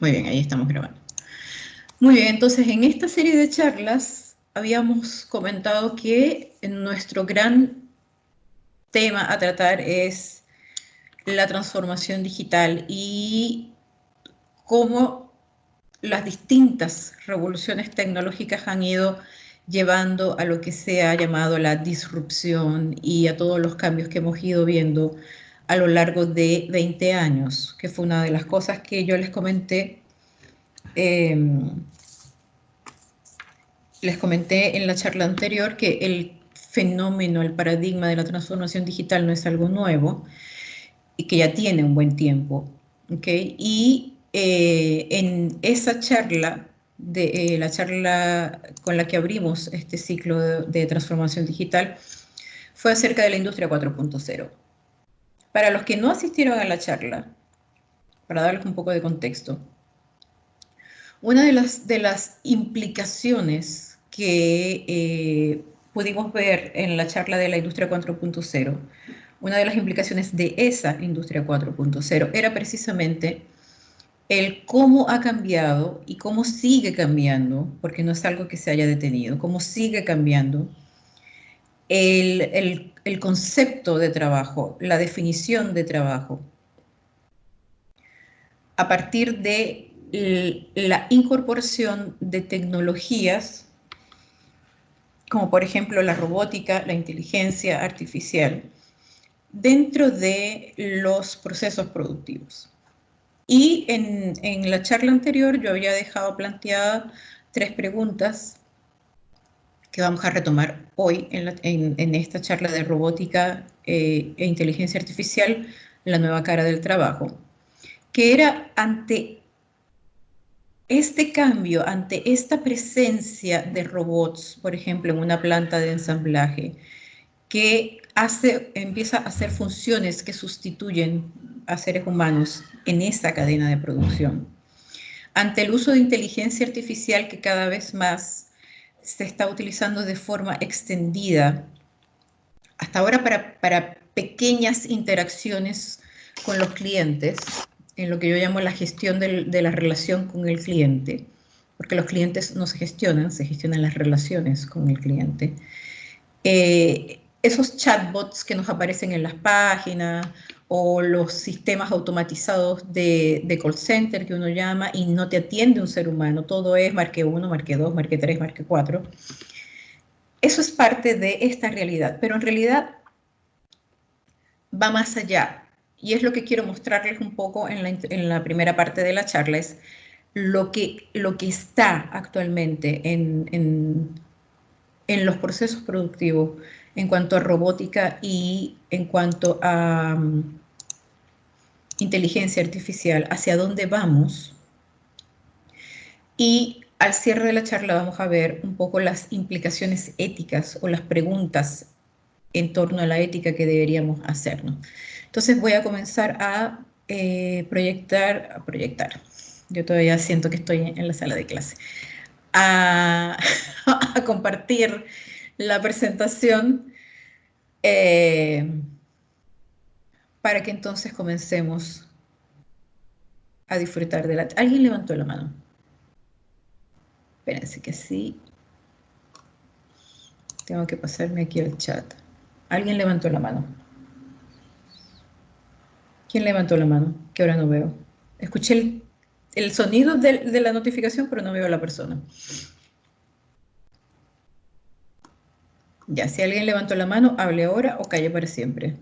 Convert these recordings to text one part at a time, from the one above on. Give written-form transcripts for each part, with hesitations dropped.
Muy bien, ahí estamos grabando. Muy bien, entonces en esta serie de charlas habíamos comentado que nuestro gran tema a tratar es la transformación digital y cómo las distintas revoluciones tecnológicas han ido llevando a lo que se ha llamado la disrupción y a todos los cambios que hemos ido viendo a lo largo de 20 años, que fue una de las cosas que yo les comenté en la charla anterior, que el fenómeno, el paradigma de la transformación digital no es algo nuevo y que ya tiene un buen tiempo. ¿Okay? Y en esa charla, la charla con la que abrimos este ciclo de transformación digital, fue acerca de la industria 4.0. Para los que no asistieron a la charla, para darles un poco de contexto, una de las implicaciones que pudimos ver en la charla de la industria 4.0, una de las implicaciones de esa industria 4.0 era precisamente el cómo ha cambiado y cómo sigue cambiando, porque no es algo que se haya detenido, cómo sigue cambiando el concepto de trabajo, la definición de trabajo, a partir de la incorporación de tecnologías como por ejemplo la robótica, la inteligencia artificial, dentro de los procesos productivos. Y en la charla anterior yo había dejado planteadas 3 preguntas que vamos a retomar hoy en esta charla de robótica e inteligencia artificial, la nueva cara del trabajo, que era ante este cambio, ante esta presencia de robots, por ejemplo, en una planta de ensamblaje, que empieza a hacer funciones que sustituyen a seres humanos en esa cadena de producción. Ante el uso de inteligencia artificial que cada vez más se está utilizando de forma extendida, hasta ahora para pequeñas interacciones con los clientes, en lo que yo llamo la gestión de la relación con el cliente, porque los clientes no se gestionan las relaciones con el cliente. Esos chatbots que nos aparecen en las páginas o los sistemas automatizados de call center que uno llama y no te atiende un ser humano, todo es marque 1, marque 2, marque 3, marque 4. Eso es parte de esta realidad, pero en realidad va más allá. Y es lo que quiero mostrarles un poco en la primera parte de la charla, es lo que está actualmente en los procesos productivos en cuanto a robótica y en cuanto a inteligencia artificial, hacia dónde vamos. Y al cierre de la charla vamos a ver un poco las implicaciones éticas o las preguntas en torno a la ética que deberíamos hacernos. Entonces voy a comenzar a proyectar. Yo todavía siento que estoy en la sala de clase. A compartir la presentación para que entonces comencemos a disfrutar de la... ¿Alguien levantó la mano? Espérense que sí. Tengo que pasarme aquí al chat. ¿Alguien levantó la mano? ¿Quién levantó la mano? Que ahora no veo. Escuché el sonido de la notificación, pero no veo a la persona. Ya, si alguien levantó la mano, hable ahora o calle para siempre.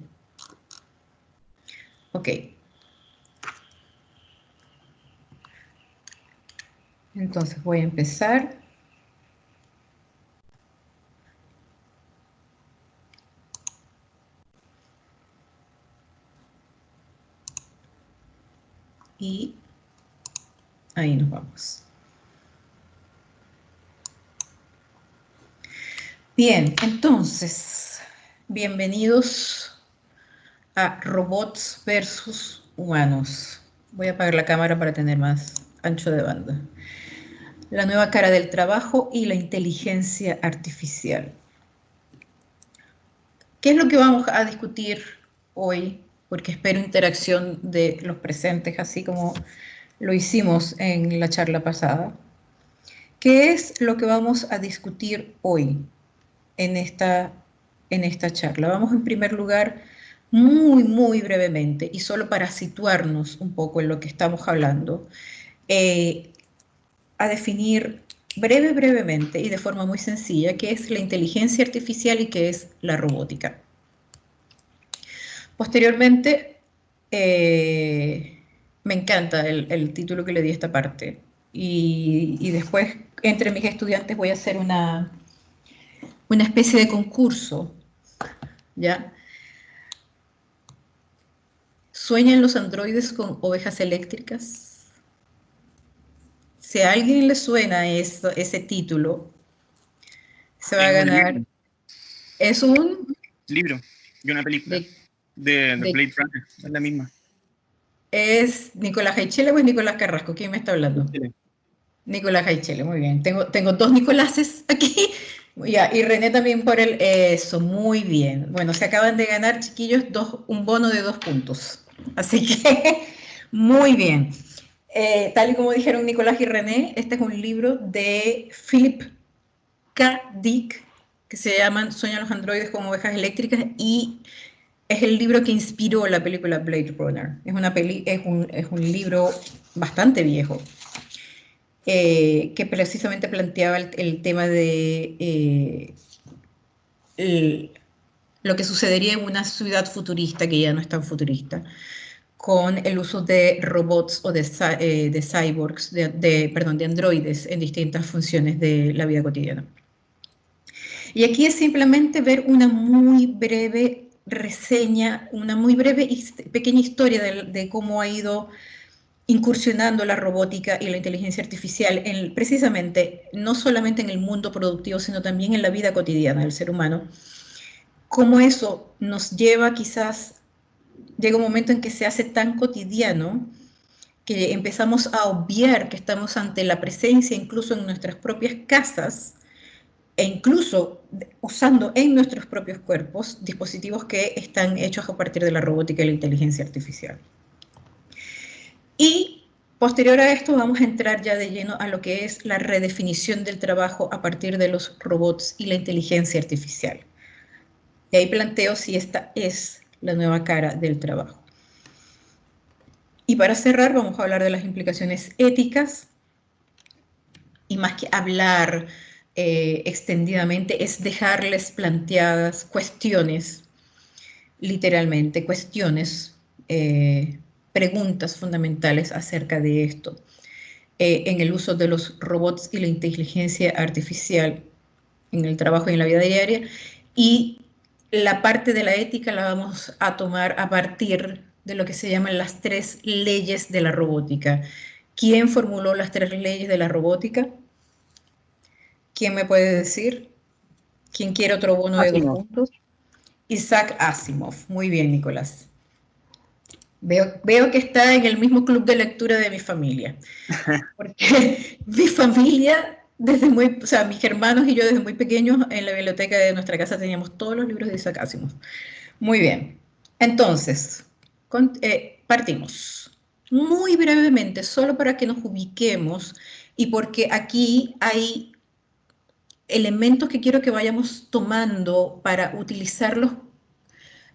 Ok. Entonces voy a empezar. Y ahí nos vamos. Bien, entonces, bienvenidos a Robots versus Humanos. Voy a apagar la cámara para tener más ancho de banda. La nueva cara del trabajo y la inteligencia artificial. ¿Qué es lo que vamos a discutir hoy? Porque espero interacción de los presentes, así como lo hicimos en la charla pasada. ¿Qué es lo que vamos a discutir hoy en esta charla? Vamos en primer lugar, muy brevemente, y solo para situarnos un poco en lo que estamos hablando, a definir brevemente y de forma muy sencilla qué es la inteligencia artificial y qué es la robótica. Posteriormente, me encanta el título que le di a esta parte, y después entre mis estudiantes voy a hacer una especie de concurso, ¿ya? ¿Sueñan los androides con ovejas eléctricas? Si a alguien le suena ese título, se va Es a un ganar. libro, Es un libro y una película de, de de Blade Runner, es la misma. ¿Es Nicolás Jaichele o es Nicolás Carrasco? ¿Quién me está hablando? Nicolás Jaichele, muy bien. Tengo dos Nicoláses aquí. Ya, y René también por el eso, muy bien. Bueno, se acaban de ganar, chiquillos, un bono de 2 puntos. Así que, muy bien. Tal y como dijeron Nicolás y René, este es un libro de Philip K. Dick, que se llaman Sueñan los androides como ovejas eléctricas, y es el libro que inspiró la película Blade Runner. Es un libro bastante viejo, que precisamente planteaba el tema de lo que sucedería en una ciudad futurista que ya no es tan futurista, con el uso de robots o de cyborgs, perdón, de androides en distintas funciones de la vida cotidiana. Y aquí es simplemente ver una muy breve reseña, una muy breve y pequeña historia de cómo ha ido incursionando la robótica y la inteligencia artificial precisamente no solamente en el mundo productivo, sino también en la vida cotidiana del ser humano. Cómo eso nos lleva quizás, llega un momento en que se hace tan cotidiano que empezamos a obviar que estamos ante la presencia incluso en nuestras propias casas e incluso usando en nuestros propios cuerpos dispositivos que están hechos a partir de la robótica y la inteligencia artificial. Y posterior a esto vamos a entrar ya de lleno a lo que es la redefinición del trabajo a partir de los robots y la inteligencia artificial. Y ahí planteo si esta es la nueva cara del trabajo. Y para cerrar vamos a hablar de las implicaciones éticas, y más que hablar extendidamente es dejarles planteadas cuestiones, literalmente cuestiones, preguntas fundamentales acerca de esto, en el uso de los robots y la inteligencia artificial en el trabajo y en la vida diaria. Y la parte de la ética la vamos a tomar a partir de lo que se llaman las 3 leyes de la robótica. ¿Quién formuló las 3 leyes de la robótica? ¿Quién me puede decir? ¿Quién quiere otro bono de 2 Asimov. puntos? Isaac Asimov. Muy bien, Nicolás. Veo que está en el mismo club de lectura de mi familia, porque mi familia, o sea, mis hermanos y yo desde muy pequeños en la biblioteca de nuestra casa teníamos todos los libros de Isaac Asimov. Muy bien, entonces, partimos. Muy brevemente, solo para que nos ubiquemos y porque aquí hay elementos que quiero que vayamos tomando para utilizarlos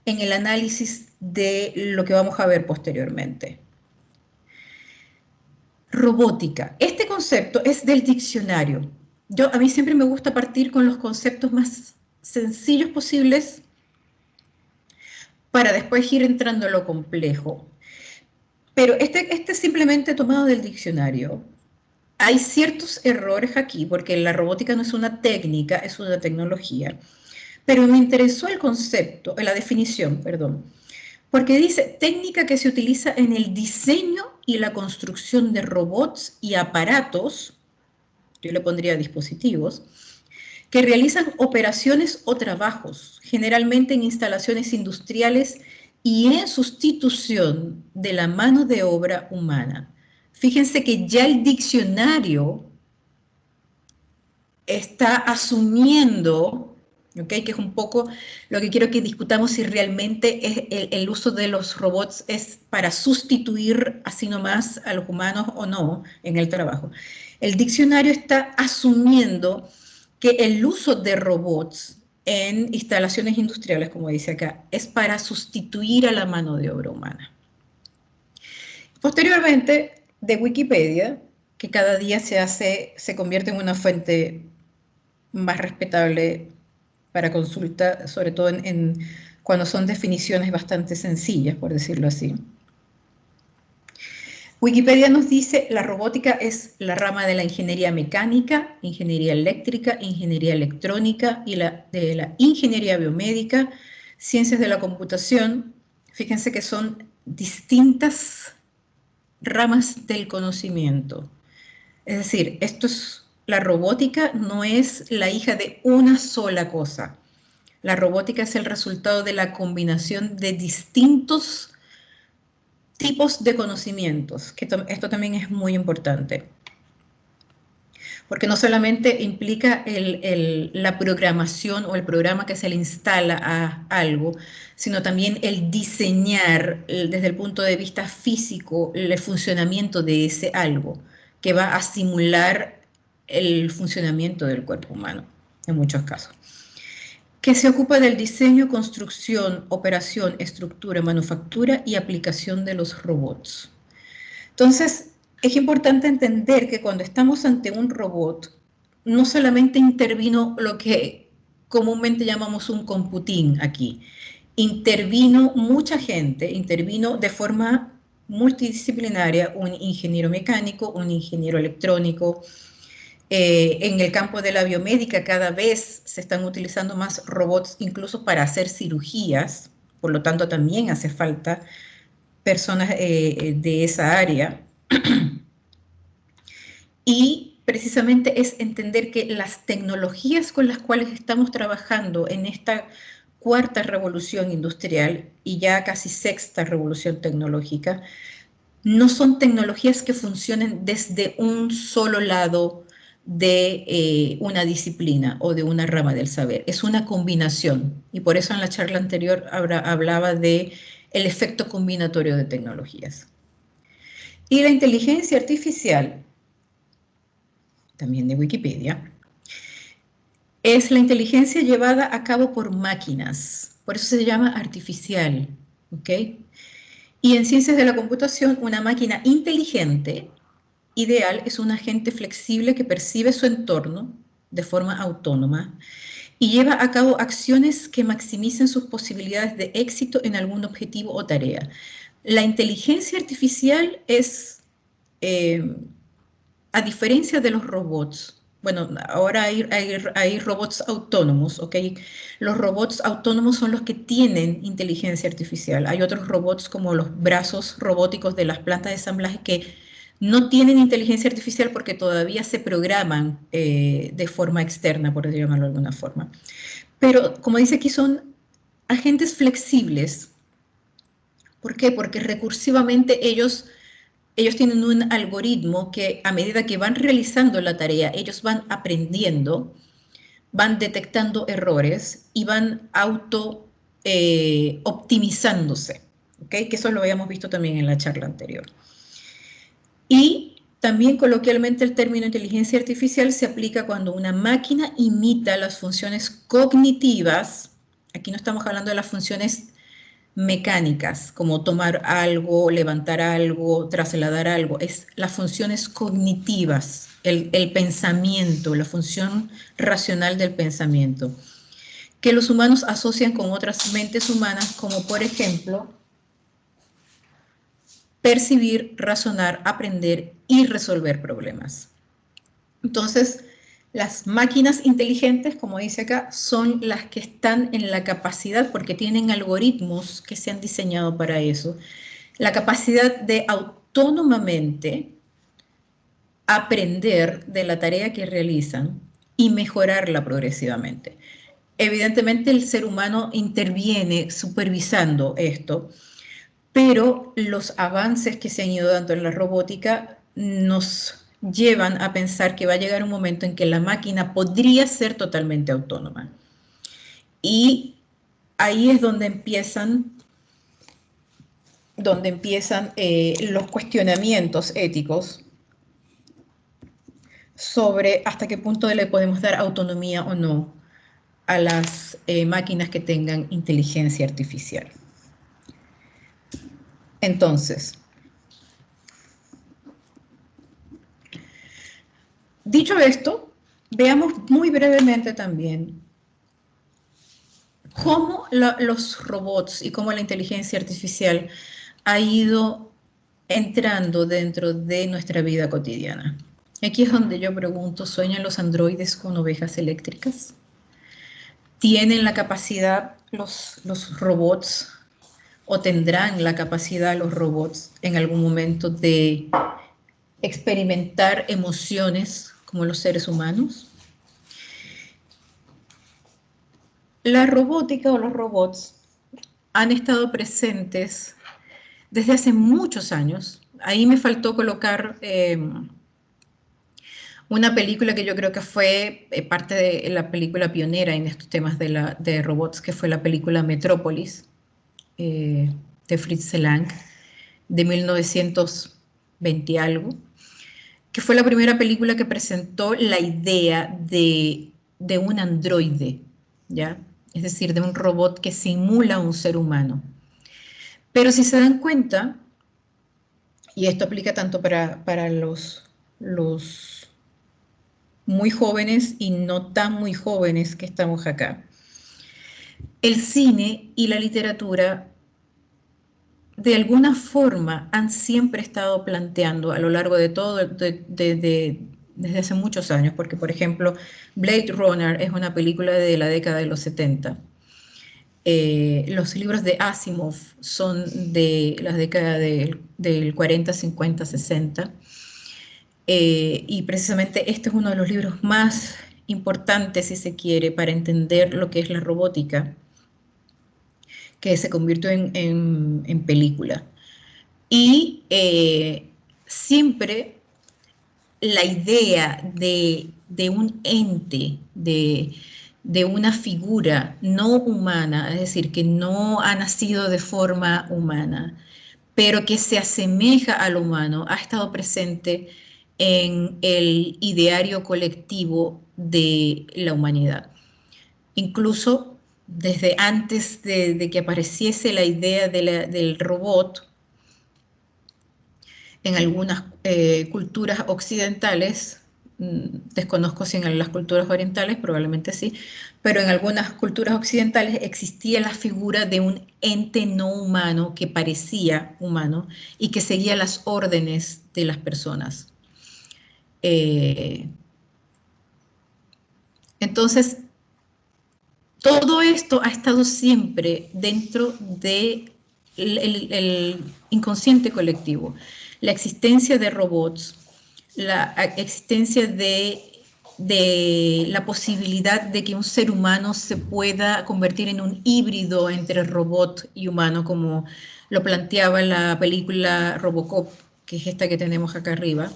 en el análisis de lo que vamos a ver posteriormente. Robótica. Este concepto es del diccionario. A mí siempre me gusta partir con los conceptos más sencillos posibles para después ir entrando a lo complejo. Pero este es simplemente tomado del diccionario. Hay ciertos errores aquí, porque la robótica no es una técnica, es una tecnología. Pero me interesó el concepto, la definición, perdón, porque dice técnica que se utiliza en el diseño y la construcción de robots y aparatos, yo le pondría dispositivos, que realizan operaciones o trabajos, generalmente en instalaciones industriales y en sustitución de la mano de obra humana. Fíjense que ya el diccionario está asumiendo ¿ok? Que es un poco lo que quiero que discutamos, si realmente es el uso de los robots es para sustituir así nomás a los humanos o no en el trabajo. El diccionario está asumiendo que el uso de robots en instalaciones industriales, como dice acá, es para sustituir a la mano de obra humana. Posteriormente, de Wikipedia, que cada día se convierte en una fuente más respetable para consulta, sobre todo cuando son definiciones bastante sencillas, por decirlo así. Wikipedia nos dice, la robótica es la rama de la ingeniería mecánica, ingeniería eléctrica, ingeniería electrónica y de la ingeniería biomédica, ciencias de la computación. Fíjense que son distintas ramas del conocimiento. Es decir, la robótica no es la hija de una sola cosa. La robótica es el resultado de la combinación de distintos tipos de conocimientos, que esto también es muy importante, porque no solamente implica la programación o el programa que se le instala a algo, sino también el diseñar desde el punto de vista físico el funcionamiento de ese algo, que va a simular el funcionamiento del cuerpo humano, en muchos casos, que se ocupa del diseño, construcción, operación, estructura, manufactura y aplicación de los robots. Entonces, es importante entender que cuando estamos ante un robot, no solamente intervino lo que comúnmente llamamos un computín aquí, intervino mucha gente, intervino de forma multidisciplinaria un ingeniero mecánico, un ingeniero electrónico. En el campo de la biomédica cada vez se están utilizando más robots incluso para hacer cirugías, por lo tanto también hace falta personas de esa área. Y precisamente es entender que las tecnologías con las cuales estamos trabajando en esta cuarta revolución industrial y ya casi sexta revolución tecnológica, no son tecnologías que funcionen desde un solo lado de una disciplina o de una rama del saber. Es una combinación. Y por eso en la charla anterior hablaba de el efecto combinatorio de tecnologías. Y la inteligencia artificial, también de Wikipedia, es la inteligencia llevada a cabo por máquinas. Por eso se llama artificial. ¿Ok? Y en ciencias de la computación, una máquina inteligente ideal es un agente flexible que percibe su entorno de forma autónoma y lleva a cabo acciones que maximicen sus posibilidades de éxito en algún objetivo o tarea. La inteligencia artificial es, a diferencia de los robots, bueno, ahora hay robots autónomos, ¿ok? Los robots autónomos son los que tienen inteligencia artificial. Hay otros robots como los brazos robóticos de las plantas de ensamblaje que no tienen inteligencia artificial porque todavía se programan de forma externa, por llamarlo de alguna forma. Pero, como dice aquí, son agentes flexibles. ¿Por qué? Porque recursivamente ellos tienen un algoritmo que a medida que van realizando la tarea, ellos van aprendiendo, van detectando errores y van optimizándose. ¿Okay? Que eso lo habíamos visto también en la charla anterior. Y también coloquialmente el término inteligencia artificial se aplica cuando una máquina imita las funciones cognitivas. Aquí no estamos hablando de las funciones mecánicas, como tomar algo, levantar algo, trasladar algo, es las funciones cognitivas, el pensamiento, la función racional del pensamiento, que los humanos asocian con otras mentes humanas, como por ejemplo, percibir, razonar, aprender y resolver problemas. Entonces, las máquinas inteligentes, como dice acá, son las que están en la capacidad, porque tienen algoritmos que se han diseñado para eso, la capacidad de autónomamente aprender de la tarea que realizan y mejorarla progresivamente. Evidentemente el ser humano interviene supervisando esto, pero los avances que se han ido dando en la robótica nos llevan a pensar que va a llegar un momento en que la máquina podría ser totalmente autónoma. Y ahí es donde empiezan los cuestionamientos éticos sobre hasta qué punto le podemos dar autonomía o no a las máquinas que tengan inteligencia artificial. Entonces, dicho esto, veamos muy brevemente también cómo los robots y cómo la inteligencia artificial ha ido entrando dentro de nuestra vida cotidiana. Aquí es donde yo pregunto, ¿sueñan los androides con ovejas eléctricas? ¿Tienen la capacidad los robots o tendrán la capacidad los robots en algún momento de experimentar emociones como los seres humanos? La robótica o los robots han estado presentes desde hace muchos años. Ahí me faltó colocar una película que yo creo que fue parte de la película pionera en estos temas de robots, que fue la película Metrópolis, de Fritz Lang, de 1920 y algo, que fue la primera película que presentó la idea de un androide, ¿ya? Es decir, de un robot que simula un ser humano. Pero si se dan cuenta, y esto aplica tanto para los muy jóvenes y no tan muy jóvenes que estamos acá, el cine y la literatura de alguna forma han siempre estado planteando a lo largo de todo, desde hace muchos años, porque por ejemplo Blade Runner es una película de la década de los 70. Los libros de Asimov son de la década del 40, 50, 60. Y precisamente este es uno de los libros más importantes, si se quiere, para entender lo que es la robótica, que se convirtió en película. Y siempre la idea de un ente, de una figura no humana, es decir, que no ha nacido de forma humana, pero que se asemeja al humano, ha estado presente en el ideario colectivo de la humanidad. Incluso desde antes de que apareciese la idea del robot, en algunas culturas occidentales, desconozco si en las culturas orientales, probablemente sí, pero en algunas culturas occidentales existía la figura de un ente no humano que parecía humano y que seguía las órdenes de las personas. Entonces, todo esto ha estado siempre dentro del el inconsciente colectivo. La existencia de robots, la existencia de la posibilidad de que un ser humano se pueda convertir en un híbrido entre robot y humano, como lo planteaba la película Robocop, que es esta que tenemos acá arriba.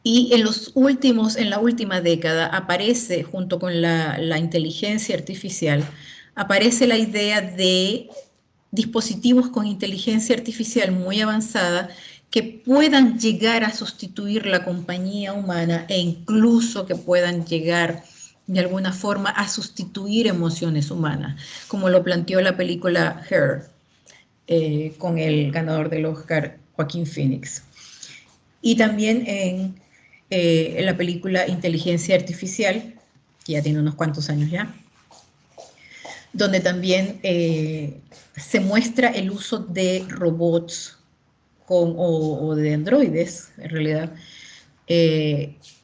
Y en la última década aparece, junto con la inteligencia artificial, aparece la idea de dispositivos con inteligencia artificial muy avanzada que puedan llegar a sustituir la compañía humana e incluso que puedan llegar de alguna forma a sustituir emociones humanas, como lo planteó la película Her, con el ganador del Oscar, Joaquín Phoenix. Y también en la película Inteligencia Artificial, que ya tiene unos cuantos años ya, donde también se muestra el uso de robots o de androides, en realidad,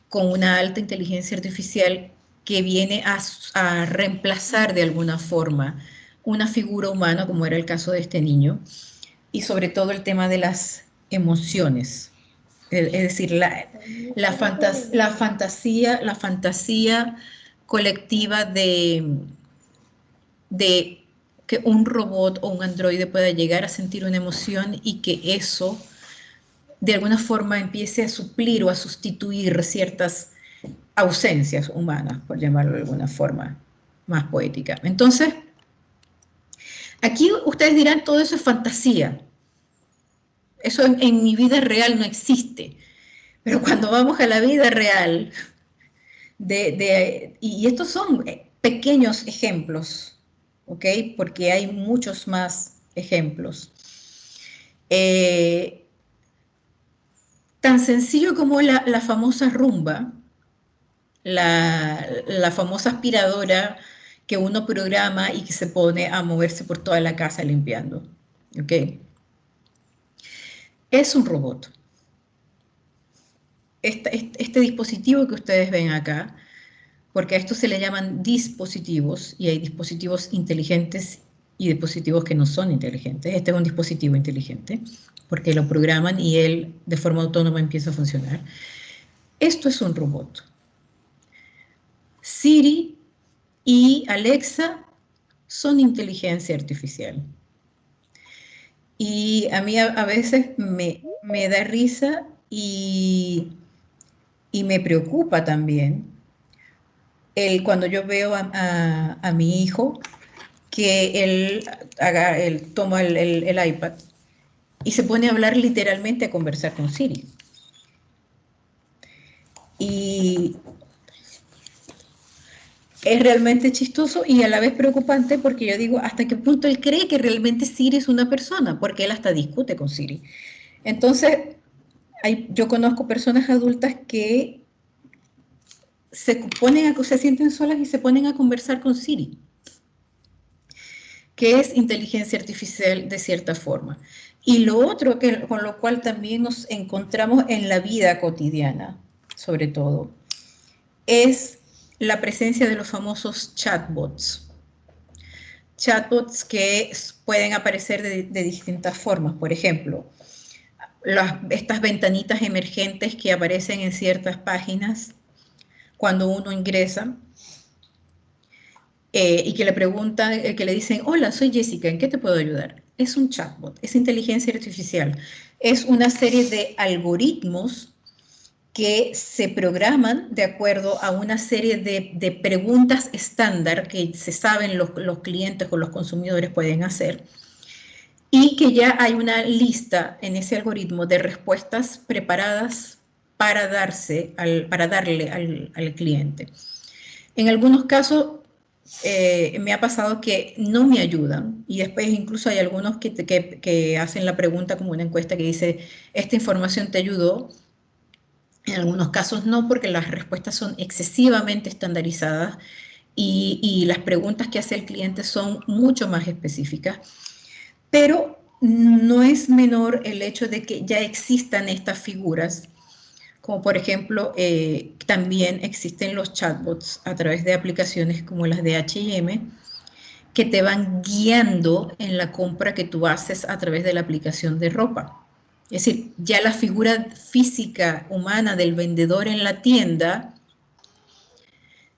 con una alta inteligencia artificial que viene a reemplazar de alguna forma una figura humana, como era el caso de este niño, y sobre todo el tema de las emociones. Es decir, la fantasía colectiva de que un robot o un androide pueda llegar a sentir una emoción y que eso de alguna forma empiece a suplir o a sustituir ciertas ausencias humanas, por llamarlo de alguna forma. más poética. Entonces, aquí ustedes dirán, todo eso es fantasía. Eso en mi vida real no existe. Pero cuando vamos a la vida real, y estos son pequeños ejemplos, ¿ok? Porque hay muchos más ejemplos. Tan sencillo como la famosa rumba, la famosa aspiradora que uno programa y que se pone a moverse por toda la casa limpiando, ¿ok? Es un robot. Este dispositivo que ustedes ven acá, porque a esto se le llaman dispositivos, y hay dispositivos inteligentes y dispositivos que no son inteligentes. Este es un dispositivo inteligente, porque lo programan y él de forma autónoma empieza a funcionar. Esto es un robot. Siri y Alexa son inteligencia artificial. Y a mí a veces me da risa y me preocupa también cuando yo veo a mi hijo que él toma el iPad y se pone a hablar literalmente, a conversar con Siri. Y es realmente chistoso y a la vez preocupante, porque yo digo, ¿hasta qué punto él cree que realmente Siri es una persona? Porque él hasta discute con Siri. Entonces, yo conozco personas adultas que se sienten solas y se ponen a conversar con Siri, que es inteligencia artificial de cierta forma. Y lo otro con lo cual también nos encontramos en la vida cotidiana, sobre todo, es la presencia de los famosos chatbots. Chatbots que pueden aparecer de distintas formas. Por ejemplo, estas ventanitas emergentes que aparecen en ciertas páginas cuando uno ingresa, y que le preguntan, que le dicen, hola, soy Jessica, ¿en qué te puedo ayudar? Es un chatbot, es inteligencia artificial. Es una serie de algoritmos que se programan de acuerdo a una serie de preguntas estándar que se saben los clientes o los consumidores pueden hacer, y que ya hay una lista en ese algoritmo de respuestas preparadas para darle al cliente. En algunos casos me ha pasado que no me ayudan, y después incluso hay algunos que hacen la pregunta como una encuesta que dice, ¿esta información te ayudó? En algunos casos no, porque las respuestas son excesivamente estandarizadas y las preguntas que hace el cliente son mucho más específicas. Pero no es menor el hecho de que ya existan estas figuras, como por ejemplo, también existen los chatbots a través de aplicaciones como las de H&M, que te van guiando en la compra que tú haces a través de la aplicación de ropa. Es decir, ya la figura física humana del vendedor en la tienda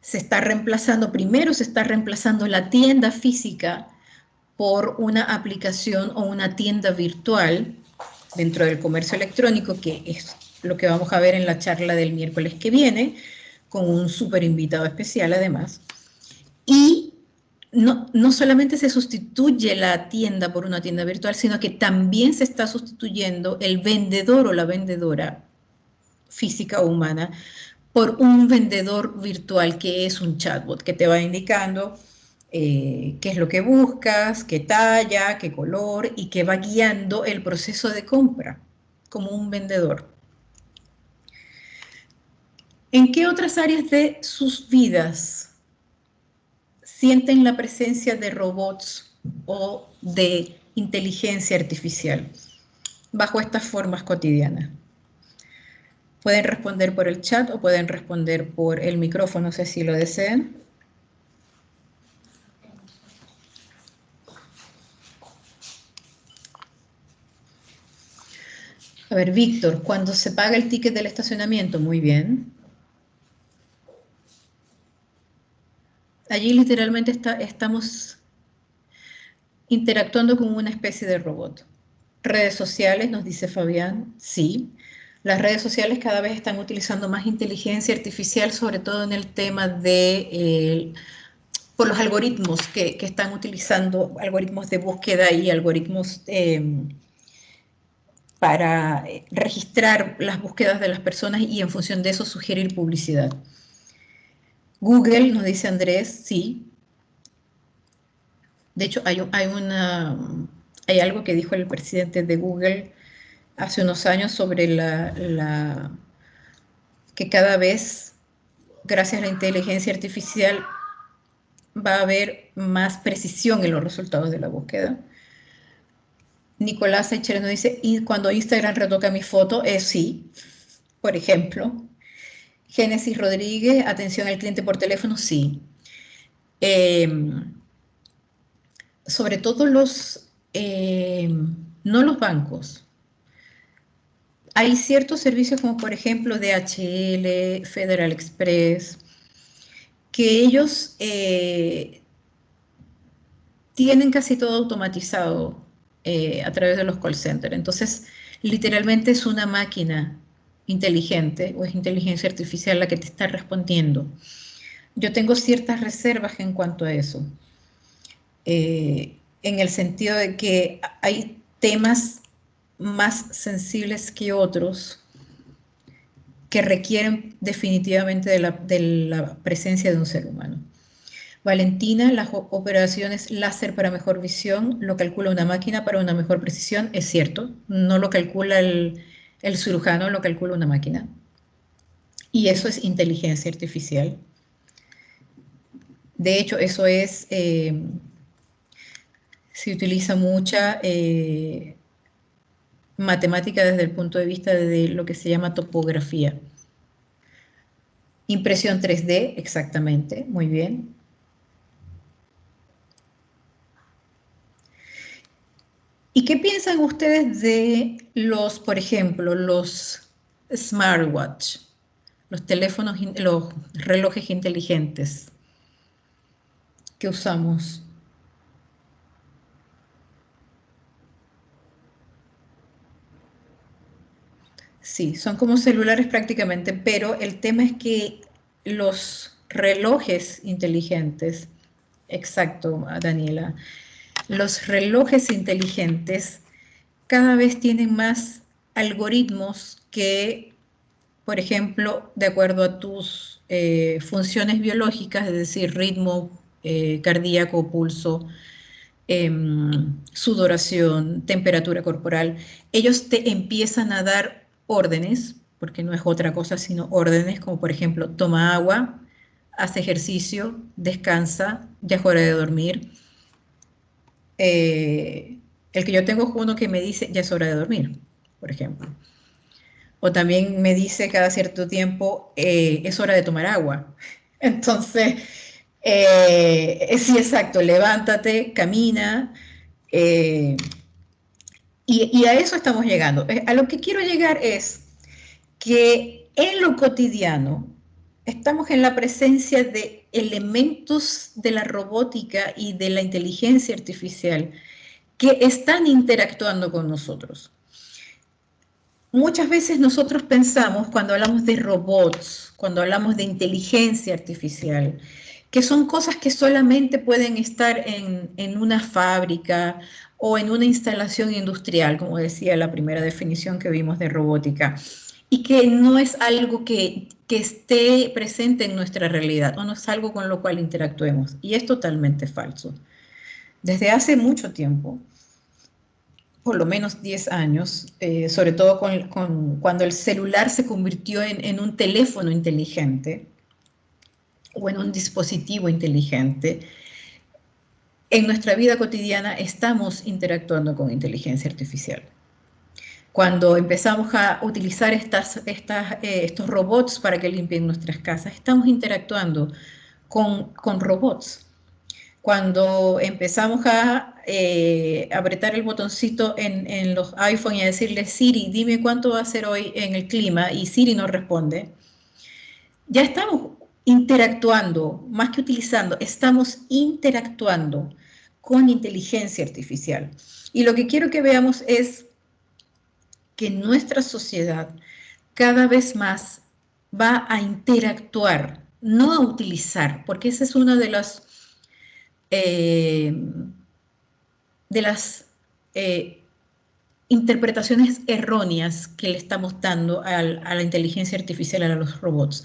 se está reemplazando, primero se está reemplazando la tienda física por una aplicación o una tienda virtual dentro del comercio electrónico, que es lo que vamos a ver en la charla del miércoles que viene, con un súper invitado especial además. Y no solamente se sustituye la tienda por una tienda virtual, sino que también se está sustituyendo el vendedor o la vendedora física o humana por un vendedor virtual que es un chatbot, que te va indicando qué es lo que buscas, qué talla, qué color, y que va guiando el proceso de compra como un vendedor. ¿En qué otras áreas de sus vidas sienten la presencia de robots o de inteligencia artificial bajo estas formas cotidianas? Pueden responder por el chat o pueden responder por el micrófono, si así lo desean. A ver, Víctor, cuando se paga el ticket del estacionamiento, muy bien. Allí literalmente estamos interactuando con una especie de robot. Redes sociales, nos dice Fabián, sí. Las redes sociales cada vez están utilizando más inteligencia artificial, sobre todo en el tema de por los algoritmos que están utilizando, algoritmos de búsqueda y algoritmos para registrar las búsquedas de las personas y en función de eso sugerir publicidad. Google, nos dice Andrés, sí. De hecho, hay algo que dijo el presidente de Google hace unos años sobre que cada vez, gracias a la inteligencia artificial, va a haber más precisión en los resultados de la búsqueda. Nicolás Seychelles nos dice, y cuando Instagram retoca mi foto, sí, por ejemplo. Génesis Rodríguez, atención al cliente por teléfono, sí. Sobre todo no los bancos. Hay ciertos servicios como por ejemplo DHL, Federal Express, que ellos tienen casi todo automatizado a través de los call centers. Entonces, literalmente es una máquina inteligente o es inteligencia artificial la que te está respondiendo. Yo tengo ciertas reservas en cuanto a eso, en el sentido de que hay temas más sensibles que otros que requieren definitivamente de la presencia de un ser humano. Valentina, las operaciones láser para mejor visión lo calcula una máquina para una mejor precisión, es cierto, no lo calcula el cirujano, lo calcula una máquina. Y eso es inteligencia artificial. De hecho, eso es, se utiliza mucha matemática desde el punto de vista de lo que se llama topografía. Impresión 3D, exactamente, muy bien. ¿Y qué piensan ustedes de los, por ejemplo, los smartwatch, los teléfonos, los relojes inteligentes que usamos? Sí, son como celulares prácticamente, pero el tema es que los relojes inteligentes, exacto, Daniela, los relojes inteligentes cada vez tienen más algoritmos que, por ejemplo, de acuerdo a tus funciones biológicas, es decir, ritmo cardíaco, pulso, sudoración, temperatura corporal, ellos te empiezan a dar órdenes, porque no es otra cosa sino órdenes, como por ejemplo, toma agua, haz ejercicio, descansa, ya es hora de dormir. El que yo tengo es uno que me dice, ya es hora de dormir, por ejemplo. O también me dice cada cierto tiempo, es hora de tomar agua. Entonces, sí, exacto, levántate, camina, y a eso estamos llegando. A lo que quiero llegar es que en lo cotidiano estamos en la presencia de elementos de la robótica y de la inteligencia artificial que están interactuando con nosotros. Muchas veces nosotros pensamos, cuando hablamos de robots, cuando hablamos de inteligencia artificial, que son cosas que solamente pueden estar en una fábrica o en una instalación industrial, como decía la primera definición que vimos de robótica, y que no es algo que esté presente en nuestra realidad o no es algo con lo cual interactuemos. Y es totalmente falso. Desde hace mucho tiempo, por lo menos 10 años, sobre todo cuando el celular se convirtió en un teléfono inteligente o en un dispositivo inteligente, en nuestra vida cotidiana estamos interactuando con inteligencia artificial. Cuando empezamos a utilizar estos robots para que limpien nuestras casas, estamos interactuando con robots. Cuando empezamos a apretar el botoncito en los iPhone y a decirle, Siri, dime cuánto va a ser hoy en el clima, y Siri nos responde, ya estamos interactuando, más que utilizando, estamos interactuando con inteligencia artificial. Y lo que quiero que veamos es que nuestra sociedad cada vez más va a interactuar, no a utilizar, porque esa es una de las eh, de las interpretaciones erróneas que le estamos dando a la inteligencia artificial, a los robots.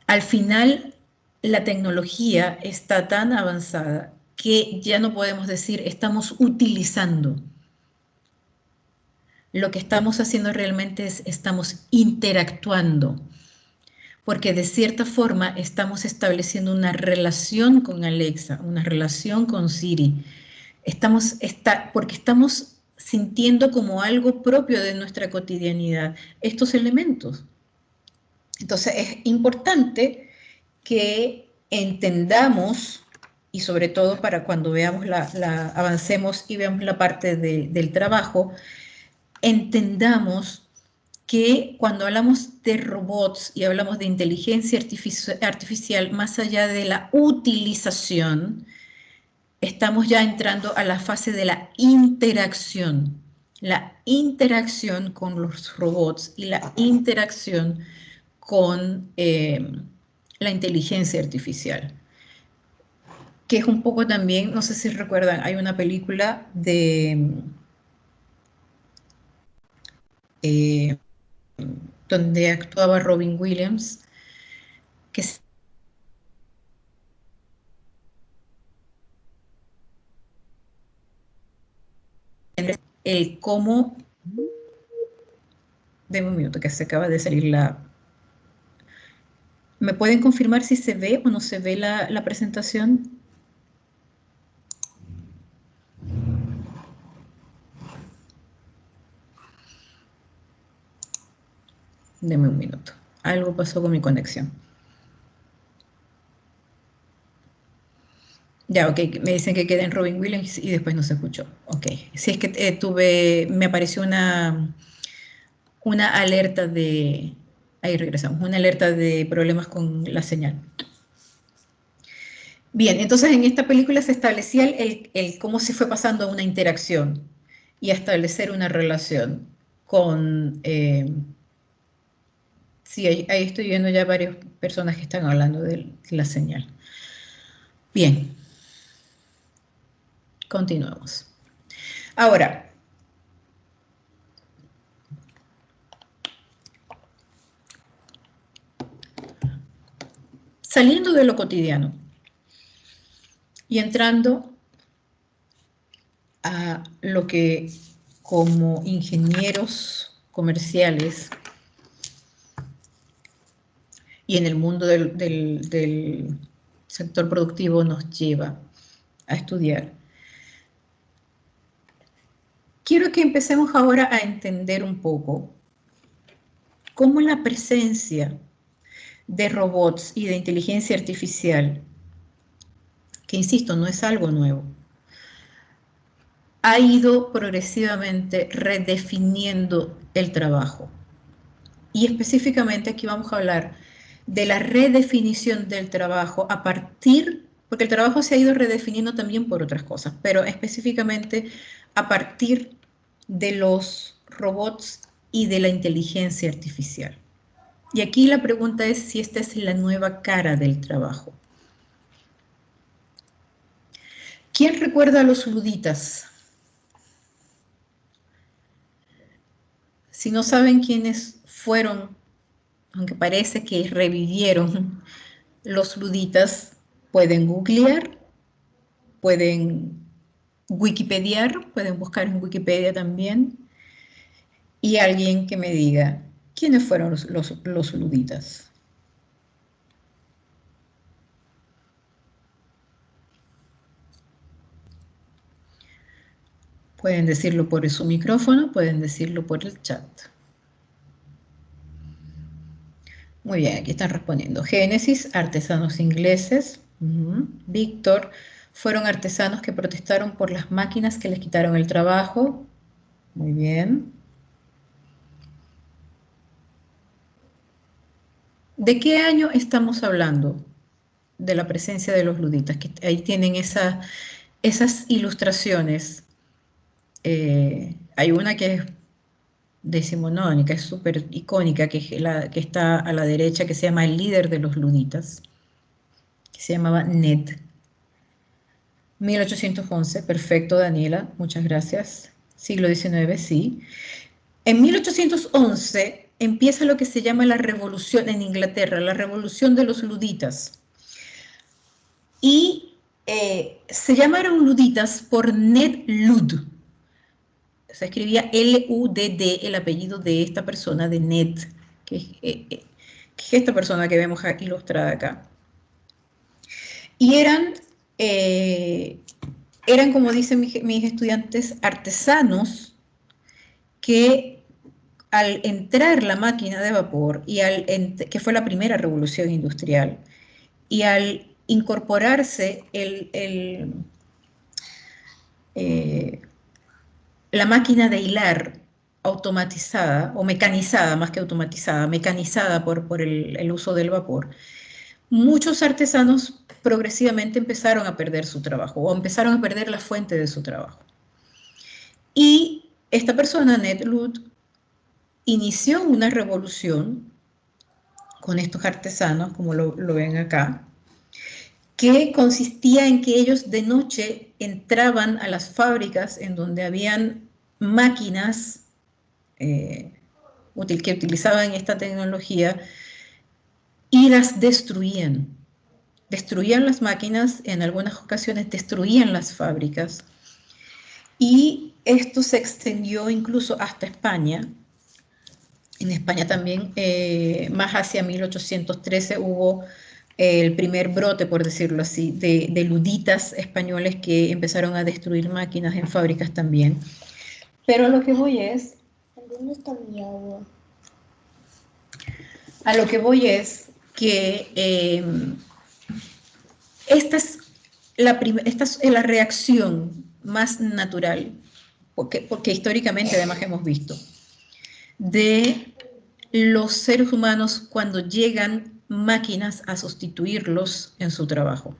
Al final, la tecnología está tan avanzada que ya no podemos decir estamos utilizando. Lo que estamos haciendo realmente es estamos interactuando, porque de cierta forma estamos estableciendo una relación con Alexa, una relación con Siri. Porque estamos sintiendo como algo propio de nuestra cotidianidad estos elementos. Entonces es importante que entendamos, y sobre todo para cuando veamos avancemos y veamos la parte del trabajo, entendamos que cuando hablamos de robots y hablamos de inteligencia artificial, más allá de la utilización, estamos ya entrando a la fase de la interacción con los robots y la interacción con la inteligencia artificial, que es un poco también, no sé si recuerdan, hay una película eh, donde actuaba Robin Williams, que es el cómo, denme un minuto que se acaba de salir la... ¿Me pueden confirmar si se ve o no se ve la presentación? Denme un minuto. Algo pasó con mi conexión. Ya, ok, me dicen que queda en Robin Williams y después no se escuchó. Ok, si es que me apareció una alerta de, ahí regresamos, una alerta de problemas con la señal. Bien, entonces en esta película se establecía cómo se fue pasando a una interacción y a establecer una relación con... sí, ahí estoy viendo ya varias personas que están hablando de la señal. Bien, continuemos. Ahora, saliendo de lo cotidiano y entrando a lo que como ingenieros comerciales y en el mundo del sector productivo nos lleva a estudiar. Quiero que empecemos ahora a entender un poco cómo la presencia de robots y de inteligencia artificial, que insisto, no es algo nuevo, ha ido progresivamente redefiniendo el trabajo. Y específicamente aquí vamos a hablar de la redefinición del trabajo a partir, porque el trabajo se ha ido redefiniendo también por otras cosas, pero específicamente a partir de los robots y de la inteligencia artificial. Y aquí la pregunta es si esta es la nueva cara del trabajo. ¿Quién recuerda a los luditas? Si no saben quiénes fueron, aunque parece que revivieron los luditas, pueden googlear, pueden wikipediar, pueden buscar en Wikipedia también, y alguien que me diga quiénes fueron los luditas. Pueden decirlo por su micrófono, pueden decirlo por el chat. Muy bien, aquí están respondiendo. Génesis, artesanos ingleses. Víctor, fueron artesanos que protestaron por las máquinas que les quitaron el trabajo. Muy bien. ¿De qué año estamos hablando? De la presencia de los luditas, que ahí tienen esas ilustraciones. Hay una que es decimonónica, es súper icónica, que que está a la derecha, que se llama El líder de los luditas, que se llamaba Ned. 1811, perfecto, Daniela, muchas gracias. Siglo XIX, sí. En 1811 empieza lo que se llama la revolución en Inglaterra, la revolución de los luditas. Y se llamaron luditas por Ned Ludd. Se escribía L-U-D-D, el apellido de esta persona, de Ned, que es esta persona que vemos ilustrada acá. Y eran como dicen mis estudiantes, artesanos que al entrar la máquina de vapor, que fue la primera revolución industrial, y al incorporarse la máquina de hilar automatizada, o mecanizada, más que automatizada, mecanizada por el uso del vapor, muchos artesanos progresivamente empezaron a perder su trabajo, o empezaron a perder la fuente de su trabajo. Y esta persona, Ned Ludd, inició una revolución con estos artesanos, como lo ven acá, que consistía en que ellos de noche entraban a las fábricas en donde habían máquinas que utilizaban esta tecnología y las destruían. Destruían las máquinas, en algunas ocasiones destruían las fábricas, y esto se extendió incluso hasta España. En España también, más hacia 1813, hubo el primer brote, por decirlo así, de luditas españoles que empezaron a destruir máquinas en fábricas también. Pero a lo que voy es... ¿Dónde está mi agua? A lo que voy es que esta es la reacción más natural, porque históricamente además hemos visto, de los seres humanos cuando llegan máquinas a sustituirlos en su trabajo.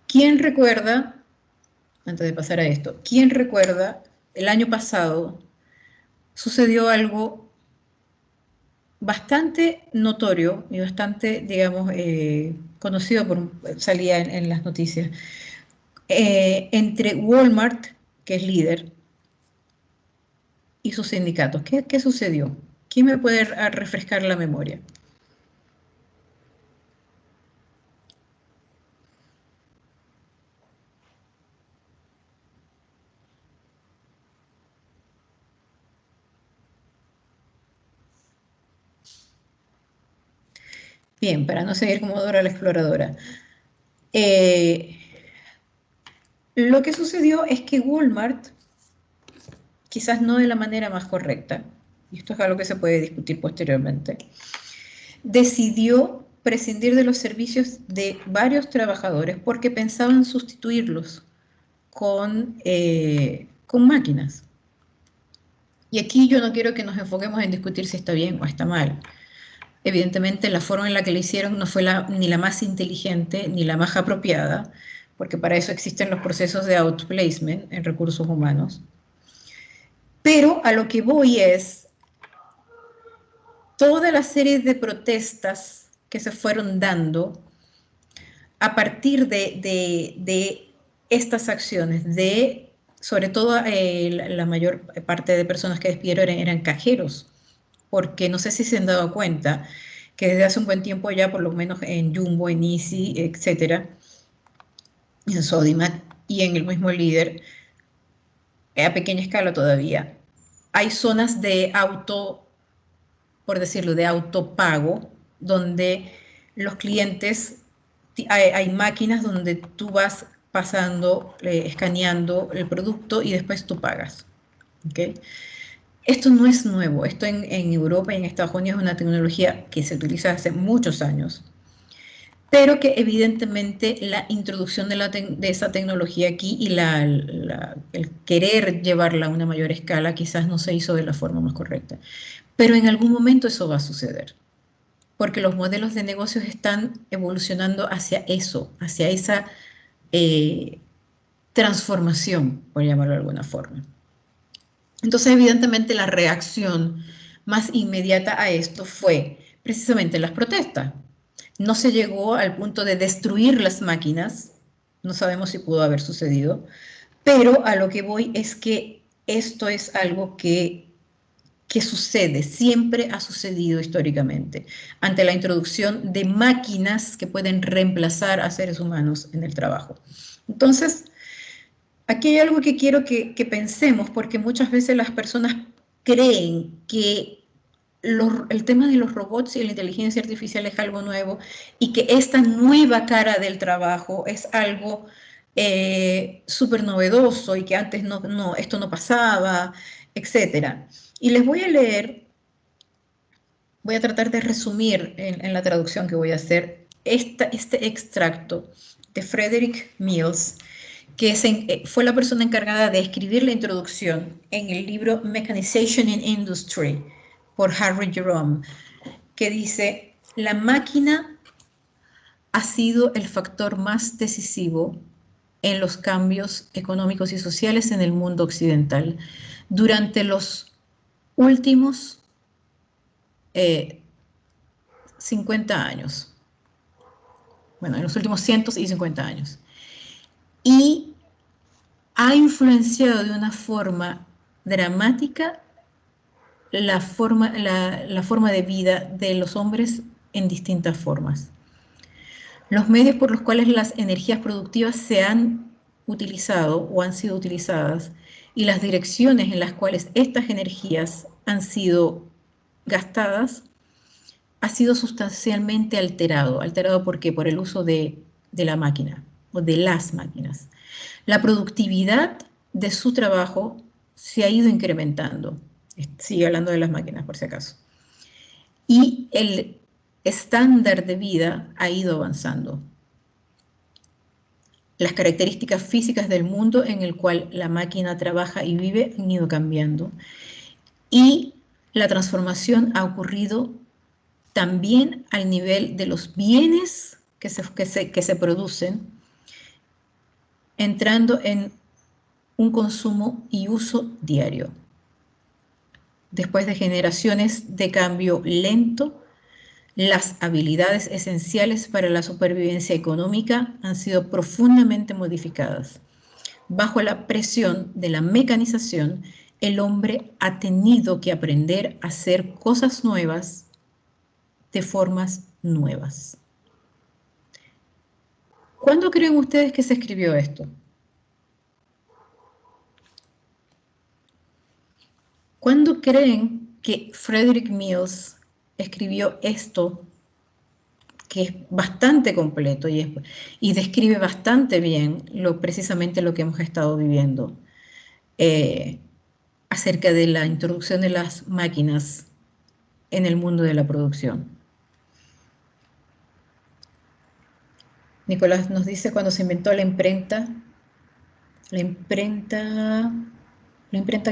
¿Quién recuerda, antes de pasar a esto, quién recuerda el año pasado sucedió algo bastante notorio y bastante, digamos, conocido, salía en las noticias, entre Walmart, que es líder, y sus sindicatos? ¿Qué sucedió? ¿Quién me puede refrescar la memoria? Bien, para no seguir como Dora la Exploradora. Lo que sucedió es que Walmart, quizás no de la manera más correcta, y esto es algo que se puede discutir posteriormente, decidió prescindir de los servicios de varios trabajadores porque pensaban sustituirlos con máquinas. Y aquí yo no quiero que nos enfoquemos en discutir si está bien o está mal. Evidentemente la forma en la que lo hicieron no fue ni la más inteligente ni la más apropiada, porque para eso existen los procesos de outplacement en recursos humanos. Pero a lo que voy es toda la serie de protestas que se fueron dando a partir de estas acciones, sobre todo la mayor parte de personas que despidieron eran cajeros, porque no sé si se han dado cuenta que desde hace un buen tiempo ya, por lo menos en Jumbo, en Easy, etcétera, en Sodimac y en el mismo Líder, a pequeña escala todavía, hay zonas de por decirlo, de autopago, donde los clientes, hay máquinas donde tú vas pasando, escaneando el producto y después tú pagas. ¿Okay? Esto no es nuevo, esto en Europa y en Estados Unidos es una tecnología que se utiliza hace muchos años, pero que evidentemente la introducción de esa tecnología aquí y el querer llevarla a una mayor escala quizás no se hizo de la forma más correcta. Pero en algún momento eso va a suceder, porque los modelos de negocios están evolucionando hacia eso, hacia esa transformación, por llamarlo de alguna forma. Entonces, evidentemente, la reacción más inmediata a esto fue precisamente las protestas. No se llegó al punto de destruir las máquinas, no sabemos si pudo haber sucedido, pero a lo que voy es que esto es algo que sucede, siempre ha sucedido históricamente, ante la introducción de máquinas que pueden reemplazar a seres humanos en el trabajo. Entonces, aquí hay algo que quiero que pensemos, porque muchas veces las personas creen que el tema de los robots y la inteligencia artificial es algo nuevo y que esta nueva cara del trabajo es algo súper novedoso y que antes esto no pasaba, etcétera. Y les voy a leer, voy a tratar de resumir en la traducción que voy a hacer este extracto de Frederick Mills, que fue la persona encargada de escribir la introducción en el libro Mechanization in Industry por Harry Jerome, que dice: la máquina ha sido el factor más decisivo en los cambios económicos y sociales en el mundo occidental durante los últimos 50 años. Bueno, en los últimos 150 años. Y ha influenciado de una forma dramática la forma de vida de los hombres en distintas formas. Los medios por los cuales las energías productivas se han utilizado o han sido utilizadas y las direcciones en las cuales estas energías han sido gastadas ha sido sustancialmente alterado. ¿Alterado por qué? Por el uso de la máquina o de las máquinas. La productividad de su trabajo se ha ido incrementando. Sigue hablando de las máquinas, por si acaso. Y el estándar de vida ha ido avanzando. Las características físicas del mundo en el cual la máquina trabaja y vive han ido cambiando. Y la transformación ha ocurrido también al nivel de los bienes que se producen, entrando en un consumo y uso diario. Después de generaciones de cambio lento, las habilidades esenciales para la supervivencia económica han sido profundamente modificadas. Bajo la presión de la mecanización, el hombre ha tenido que aprender a hacer cosas nuevas de formas nuevas. ¿Cuándo creen ustedes que se escribió esto? ¿Cuándo creen que Frederick Mills escribió esto, que es bastante completo y describe bastante bien precisamente lo que hemos estado viviendo acerca de la introducción de las máquinas en el mundo de la producción? Nicolás nos dice cuando se inventó la imprenta. ¿La imprenta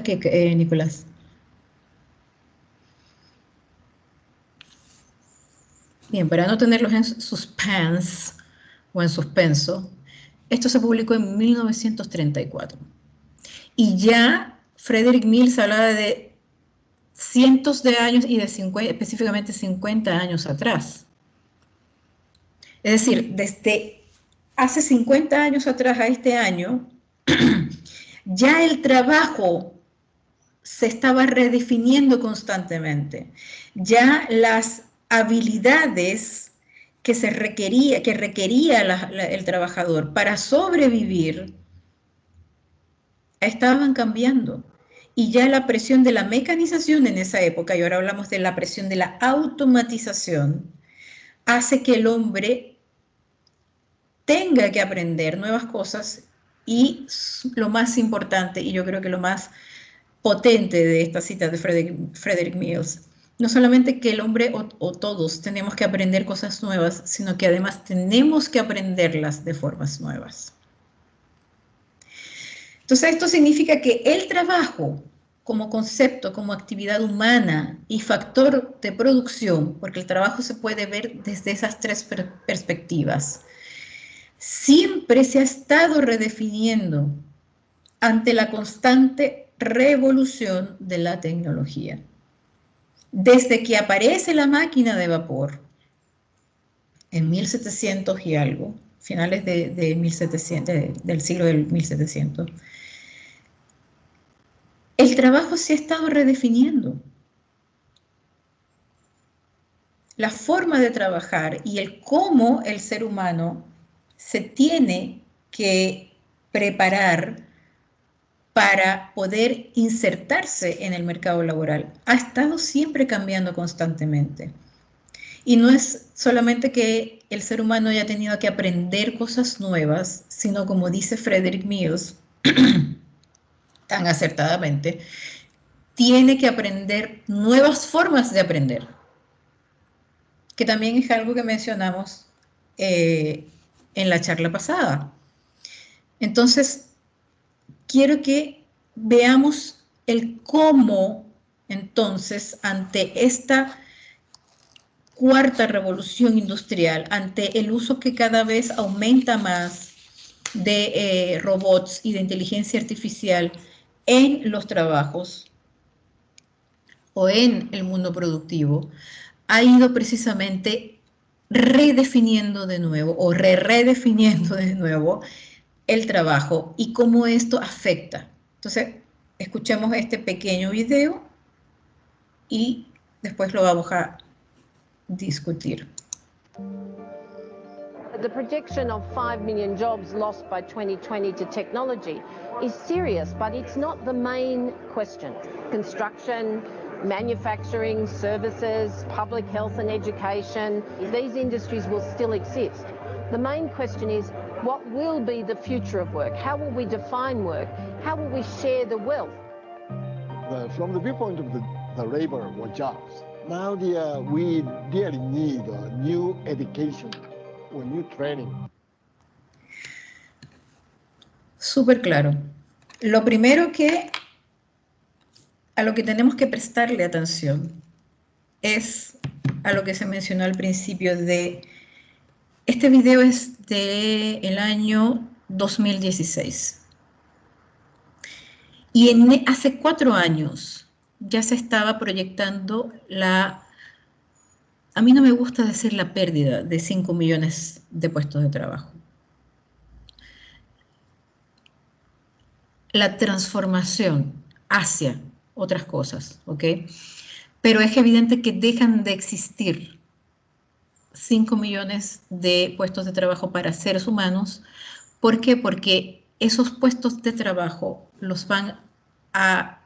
qué, Nicolás? Bien, para no tenerlos en suspense o en suspenso, esto se publicó en 1934. Y ya Frederick Mills hablaba de cientos de años y de específicamente 50 años atrás. Es decir, desde hace 50 años atrás a este año, ya el trabajo se estaba redefiniendo constantemente. Ya las habilidades que requería el trabajador para sobrevivir estaban cambiando. Y ya la presión de la mecanización en esa época, y ahora hablamos de la presión de la automatización, hace que el hombre tenga que aprender nuevas cosas y lo más importante, y yo creo que lo más potente de esta cita de Frederick Mills, no solamente que el hombre o todos tenemos que aprender cosas nuevas, sino que además tenemos que aprenderlas de formas nuevas. Entonces esto significa que el trabajo como concepto, como actividad humana y factor de producción, porque el trabajo se puede ver desde esas tres perspectivas, siempre se ha estado redefiniendo ante la constante revolución de la tecnología. Desde que aparece la máquina de vapor en 1700 y algo, finales de 1700, del siglo del 1700, el trabajo se ha estado redefiniendo. La forma de trabajar y el cómo el ser humano se tiene que preparar para poder insertarse en el mercado laboral ha estado siempre cambiando constantemente. Y no es solamente que el ser humano haya tenido que aprender cosas nuevas, sino como dice Frederick Mills, tan acertadamente, tiene que aprender nuevas formas de aprender, que también es algo que mencionamos en la charla pasada. Entonces, quiero que veamos el cómo, entonces, ante esta cuarta revolución industrial, ante el uso que cada vez aumenta más de robots y de inteligencia artificial en los trabajos o en el mundo productivo, ha ido precisamente redefiniendo de nuevo o redefiniendo de nuevo el trabajo y cómo esto afecta. Entonces, escuchemos este pequeño video y después lo vamos a discutir. The projection of 5 million jobs lost by 2020 to technology is serious, but it's not the main question. Construction, manufacturing, services, public health and education, these industries will still exist. The main question is, what will be the future of work? How will we define work? How will we share the wealth? From the viewpoint of the labor or jobs, now we really need new education or new training. Súper claro. Lo primero a lo que tenemos que prestarle atención es a lo que se mencionó al principio de... Este video es del año 2016. Y hace 4 años ya se estaba proyectando a mí no me gusta decir la pérdida de 5 millones de puestos de trabajo. La transformación hacia otras cosas, ¿ok? Pero es evidente que dejan de existir 5 millones de puestos de trabajo para seres humanos. ¿Por qué? Porque esos puestos de trabajo los van a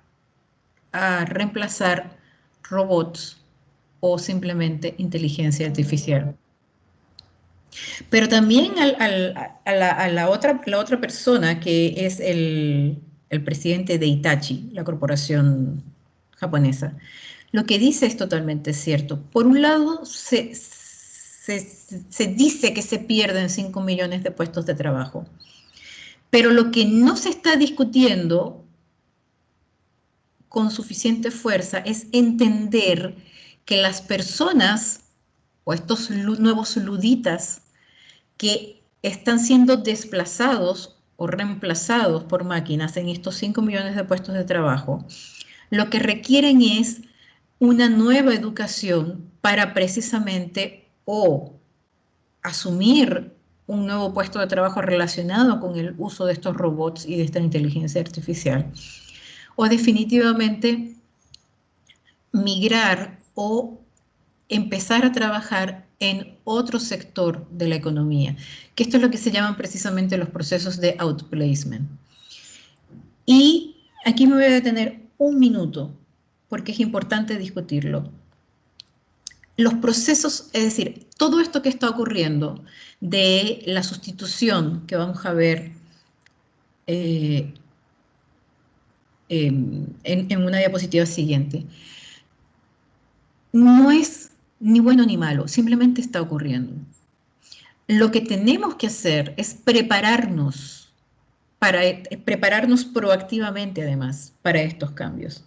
reemplazar robots o simplemente inteligencia artificial. Pero también a la otra persona que es el presidente de Hitachi, la corporación japonesa, lo que dice es totalmente cierto. Por un lado, se dice que se pierden 5 millones de puestos de trabajo, pero lo que no se está discutiendo con suficiente fuerza es entender que las personas o estos nuevos luditas que están siendo desplazados o reemplazados por máquinas en estos 5 millones de puestos de trabajo, lo que requieren es una nueva educación para precisamente o asumir un nuevo puesto de trabajo relacionado con el uso de estos robots y de esta inteligencia artificial, o definitivamente migrar o empezar a trabajar en otro sector de la economía, que esto es lo que se llaman precisamente los procesos de outplacement. Y aquí me voy a detener un minuto, porque es importante discutirlo. Los procesos, es decir, todo esto que está ocurriendo de la sustitución que vamos a ver en una diapositiva siguiente, no es ni bueno ni malo, simplemente está ocurriendo. Lo que tenemos que hacer es prepararnos proactivamente además para estos cambios.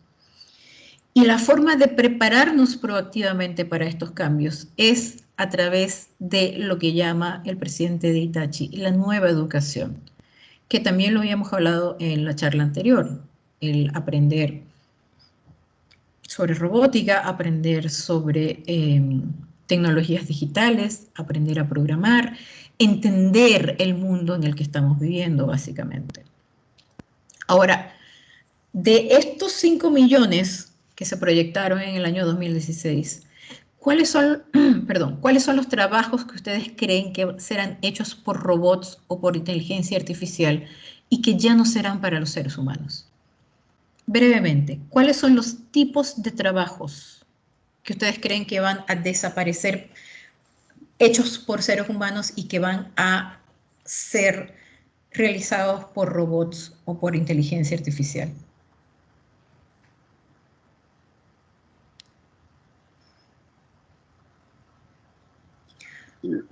Y la forma de prepararnos proactivamente para estos cambios es a través de lo que llama el presidente de Hitachi la nueva educación, que también lo habíamos hablado en la charla anterior, el aprender sobre robótica, aprender sobre tecnologías digitales, aprender a programar, entender el mundo en el que estamos viviendo, básicamente. Ahora, de estos 5 millones que se proyectaron en el año 2016, ¿cuáles son los trabajos que ustedes creen que serán hechos por robots o por inteligencia artificial y que ya no serán para los seres humanos? Brevemente, ¿cuáles son los tipos de trabajos que ustedes creen que van a desaparecer hechos por seres humanos y que van a ser realizados por robots o por inteligencia artificial?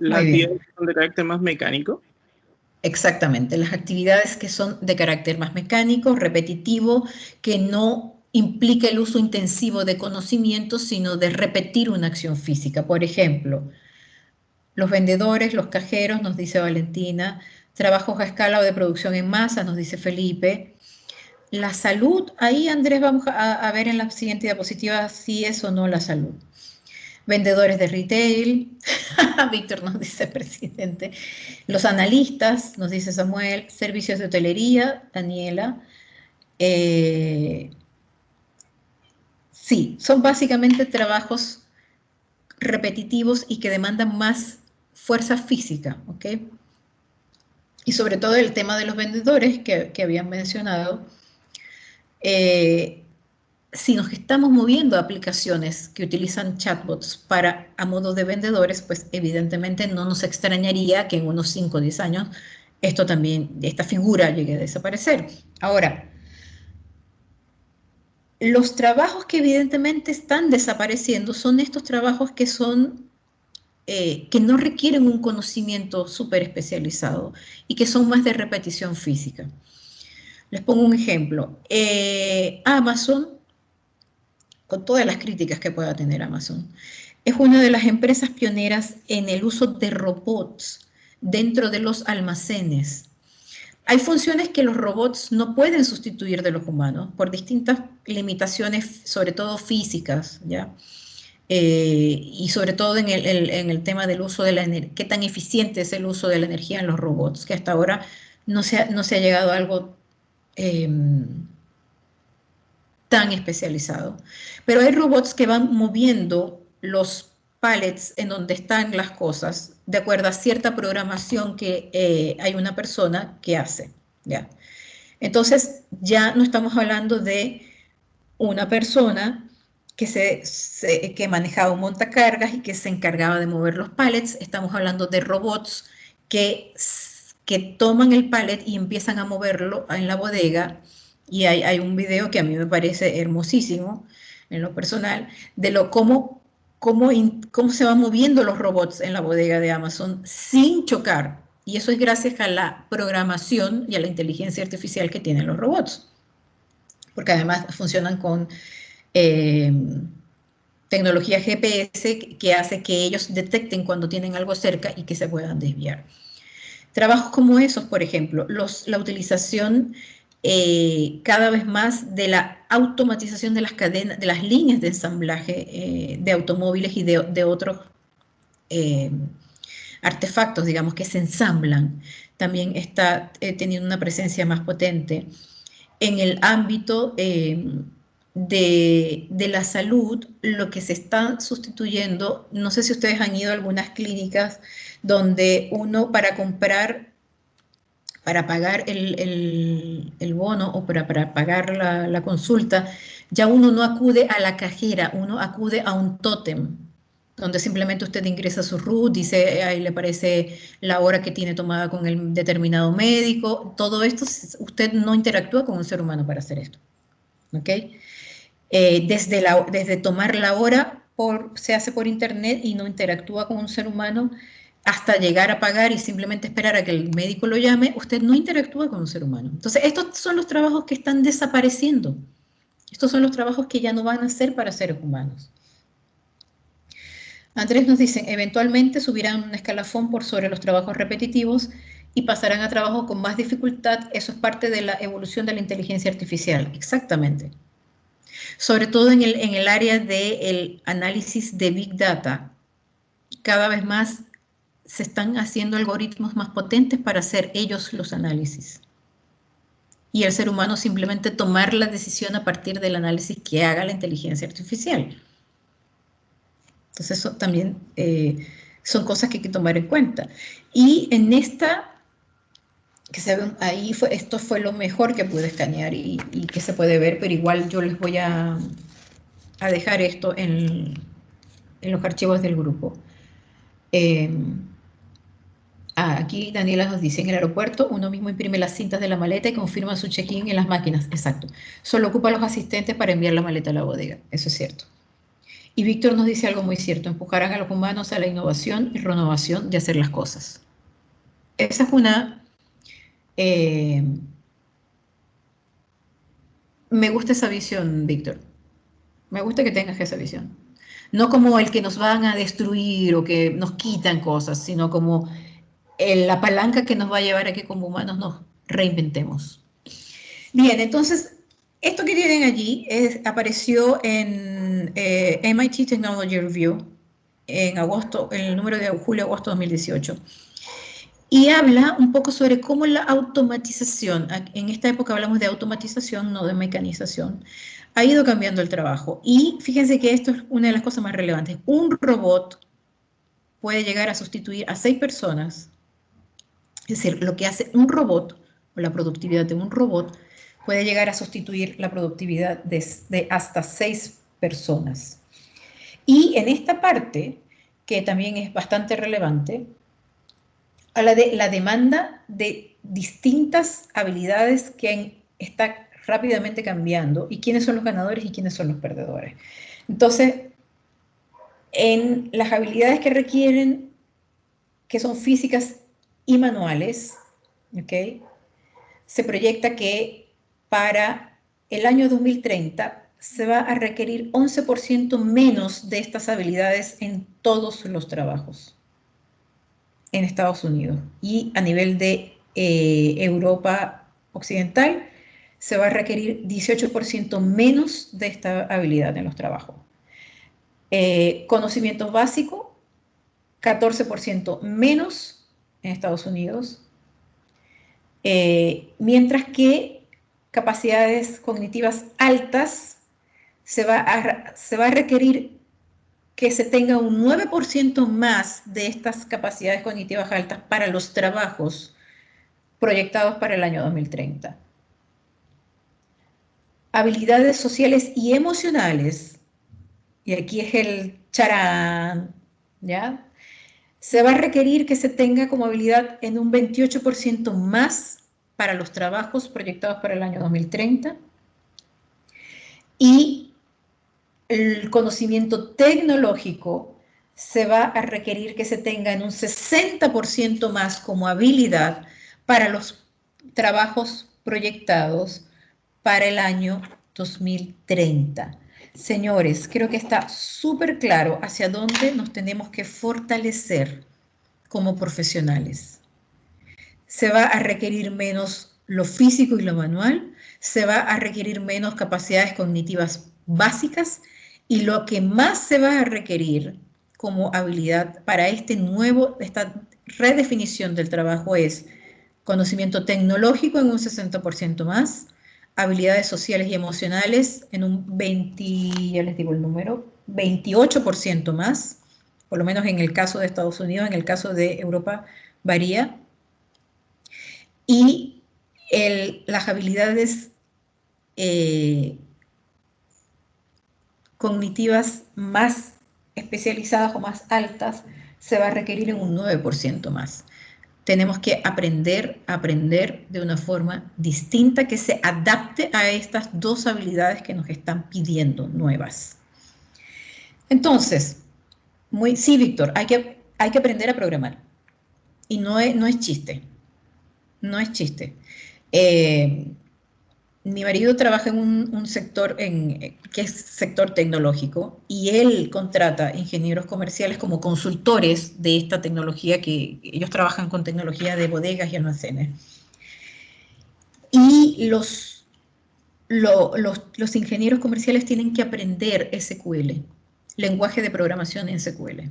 Las Muy bien. actividades que son de carácter más mecánico. Exactamente, las actividades que son de carácter más mecánico, repetitivo, que no implica el uso intensivo de conocimientos, sino de repetir una acción física. Por ejemplo, los vendedores, los cajeros, nos dice Valentina, trabajos a escala o de producción en masa, nos dice Felipe. La salud, ahí Andrés vamos a ver en la siguiente diapositiva si es o no la salud. Vendedores de retail, Víctor nos dice presidente. Los analistas, nos dice Samuel. Servicios de hotelería, Daniela. Sí, son básicamente trabajos repetitivos y que demandan más fuerza física, ¿ok? Y sobre todo el tema de los vendedores que habían mencionado. Si nos estamos moviendo a aplicaciones que utilizan chatbots a modo de vendedores, pues evidentemente no nos extrañaría que en unos 5 o 10 años esta figura llegue a desaparecer. Ahora, los trabajos que evidentemente están desapareciendo son estos trabajos que no requieren un conocimiento súper especializado y que son más de repetición física. Les pongo un ejemplo. Amazon, con todas las críticas que pueda tener Amazon, es una de las empresas pioneras en el uso de robots dentro de los almacenes. Hay funciones que los robots no pueden sustituir de los humanos por distintas limitaciones, sobre todo físicas, ¿ya? Y sobre todo en el tema del uso de la energía, qué tan eficiente es el uso de la energía en los robots, que hasta ahora no se ha llegado a algo tan especializado. Pero hay robots que van moviendo los pallets en donde están las cosas de acuerdo a cierta programación que hay una persona que hace, ¿ya? Entonces ya no estamos hablando de una persona que manejaba un montacargas y que se encargaba de mover los pallets. Estamos hablando de robots que toman el pallet y empiezan a moverlo en la bodega. Y hay un video que a mí me parece hermosísimo, en lo personal, de cómo se van moviendo los robots en la bodega de Amazon sin chocar. Y eso es gracias a la programación y a la inteligencia artificial que tienen los robots. Porque además funcionan con tecnología GPS que hace que ellos detecten cuando tienen algo cerca y que se puedan desviar. Trabajos como esos, por ejemplo, la utilización cada vez más de la automatización de las cadenas, de las líneas de ensamblaje de automóviles y de otros artefactos, digamos, que se ensamblan, también está teniendo una presencia más potente. En el ámbito de la salud, lo que se está sustituyendo, no sé si ustedes han ido a algunas clínicas donde uno para pagar el bono o para pagar la consulta, ya uno no acude a la cajera, uno acude a un tótem, donde simplemente usted ingresa su RUT, dice, ahí le parece la hora que tiene tomada con el determinado médico. Todo esto, usted no interactúa con un ser humano para hacer esto, ¿ok? Desde tomar la hora se hace por internet y no interactúa con un ser humano, hasta llegar a pagar y simplemente esperar a que el médico lo llame, usted no interactúa con un ser humano. Entonces, estos son los trabajos que están desapareciendo. Estos son los trabajos que ya no van a ser para seres humanos. Andrés nos dice, eventualmente subirán un escalafón por sobre los trabajos repetitivos y pasarán a trabajos con más dificultad. Eso es parte de la evolución de la inteligencia artificial. Exactamente. Sobre todo en el área del análisis de Big Data. cada vez más se están haciendo algoritmos más potentes para hacer ellos los análisis. Y el ser humano simplemente tomar la decisión a partir del análisis que haga la inteligencia artificial. Entonces eso también son cosas que hay que tomar en cuenta. Y en esta, que se ve ahí, esto fue lo mejor que pude escanear y que se puede ver, pero igual yo les voy a dejar esto en los archivos del grupo. Aquí Daniela nos dice, en el aeropuerto uno mismo imprime las cintas de la maleta y confirma su check-in en las máquinas. Exacto. Solo ocupa a los asistentes para enviar la maleta a la bodega. Eso es cierto. Y Víctor nos dice algo muy cierto. Empujarán a los humanos a la innovación y renovación de hacer las cosas. Esa es una... me gusta esa visión, Víctor. Me gusta que tengas esa visión. No como el que nos van a destruir o que nos quitan cosas, sino como la palanca que nos va a llevar a que como humanos nos reinventemos. Bien, entonces, esto que tienen allí apareció en MIT Technology Review en agosto, en el número de julio-agosto de 2018. Y habla un poco sobre cómo la automatización, en esta época hablamos de automatización, no de mecanización, ha ido cambiando el trabajo. Y fíjense que esto es una de las cosas más relevantes. Un robot puede llegar a sustituir a 6 personas. Es decir, lo que hace un robot, o la productividad de un robot, puede llegar a sustituir la productividad de hasta 6 personas. Y en esta parte, que también es bastante relevante, habla de la demanda de distintas habilidades que está rápidamente cambiando y quiénes son los ganadores y quiénes son los perdedores. Entonces, en las habilidades que requieren, que son físicas y manuales, ¿okay? Se proyecta que para el año 2030 se va a requerir 11% menos de estas habilidades en todos los trabajos en Estados Unidos. Y a nivel de Europa Occidental se va a requerir 18% menos de esta habilidad en los trabajos. Conocimientos básicos, 14% menos en Estados Unidos, mientras que capacidades cognitivas altas se va a requerir que se tenga un 9% más de estas capacidades cognitivas altas para los trabajos proyectados para el año 2030. Habilidades sociales y emocionales, y aquí es el charán, ¿ya? Se va a requerir que se tenga como habilidad en un 28% más para los trabajos proyectados para el año 2030. Y el conocimiento tecnológico se va a requerir que se tenga en un 60% más como habilidad para los trabajos proyectados para el año 2030. Señores, creo que está súper claro hacia dónde nos tenemos que fortalecer como profesionales. Se va a requerir menos lo físico y lo manual, se va a requerir menos capacidades cognitivas básicas y lo que más se va a requerir como habilidad para esta redefinición del trabajo es conocimiento tecnológico en un 60% más, habilidades sociales y emocionales en un 28% más, por lo menos en el caso de Estados Unidos, en el caso de Europa varía, y las habilidades cognitivas más especializadas o más altas se va a requerir en un 9% más. Tenemos que aprender de una forma distinta que se adapte a estas dos habilidades que nos están pidiendo nuevas. Entonces, sí, Víctor, hay que aprender a programar. Y no es chiste. No es chiste. Mi marido trabaja en un sector que es sector tecnológico y él contrata ingenieros comerciales como consultores de esta tecnología, que ellos trabajan con tecnología de bodegas y almacenes. Y los ingenieros comerciales tienen que aprender SQL, lenguaje de programación en SQL.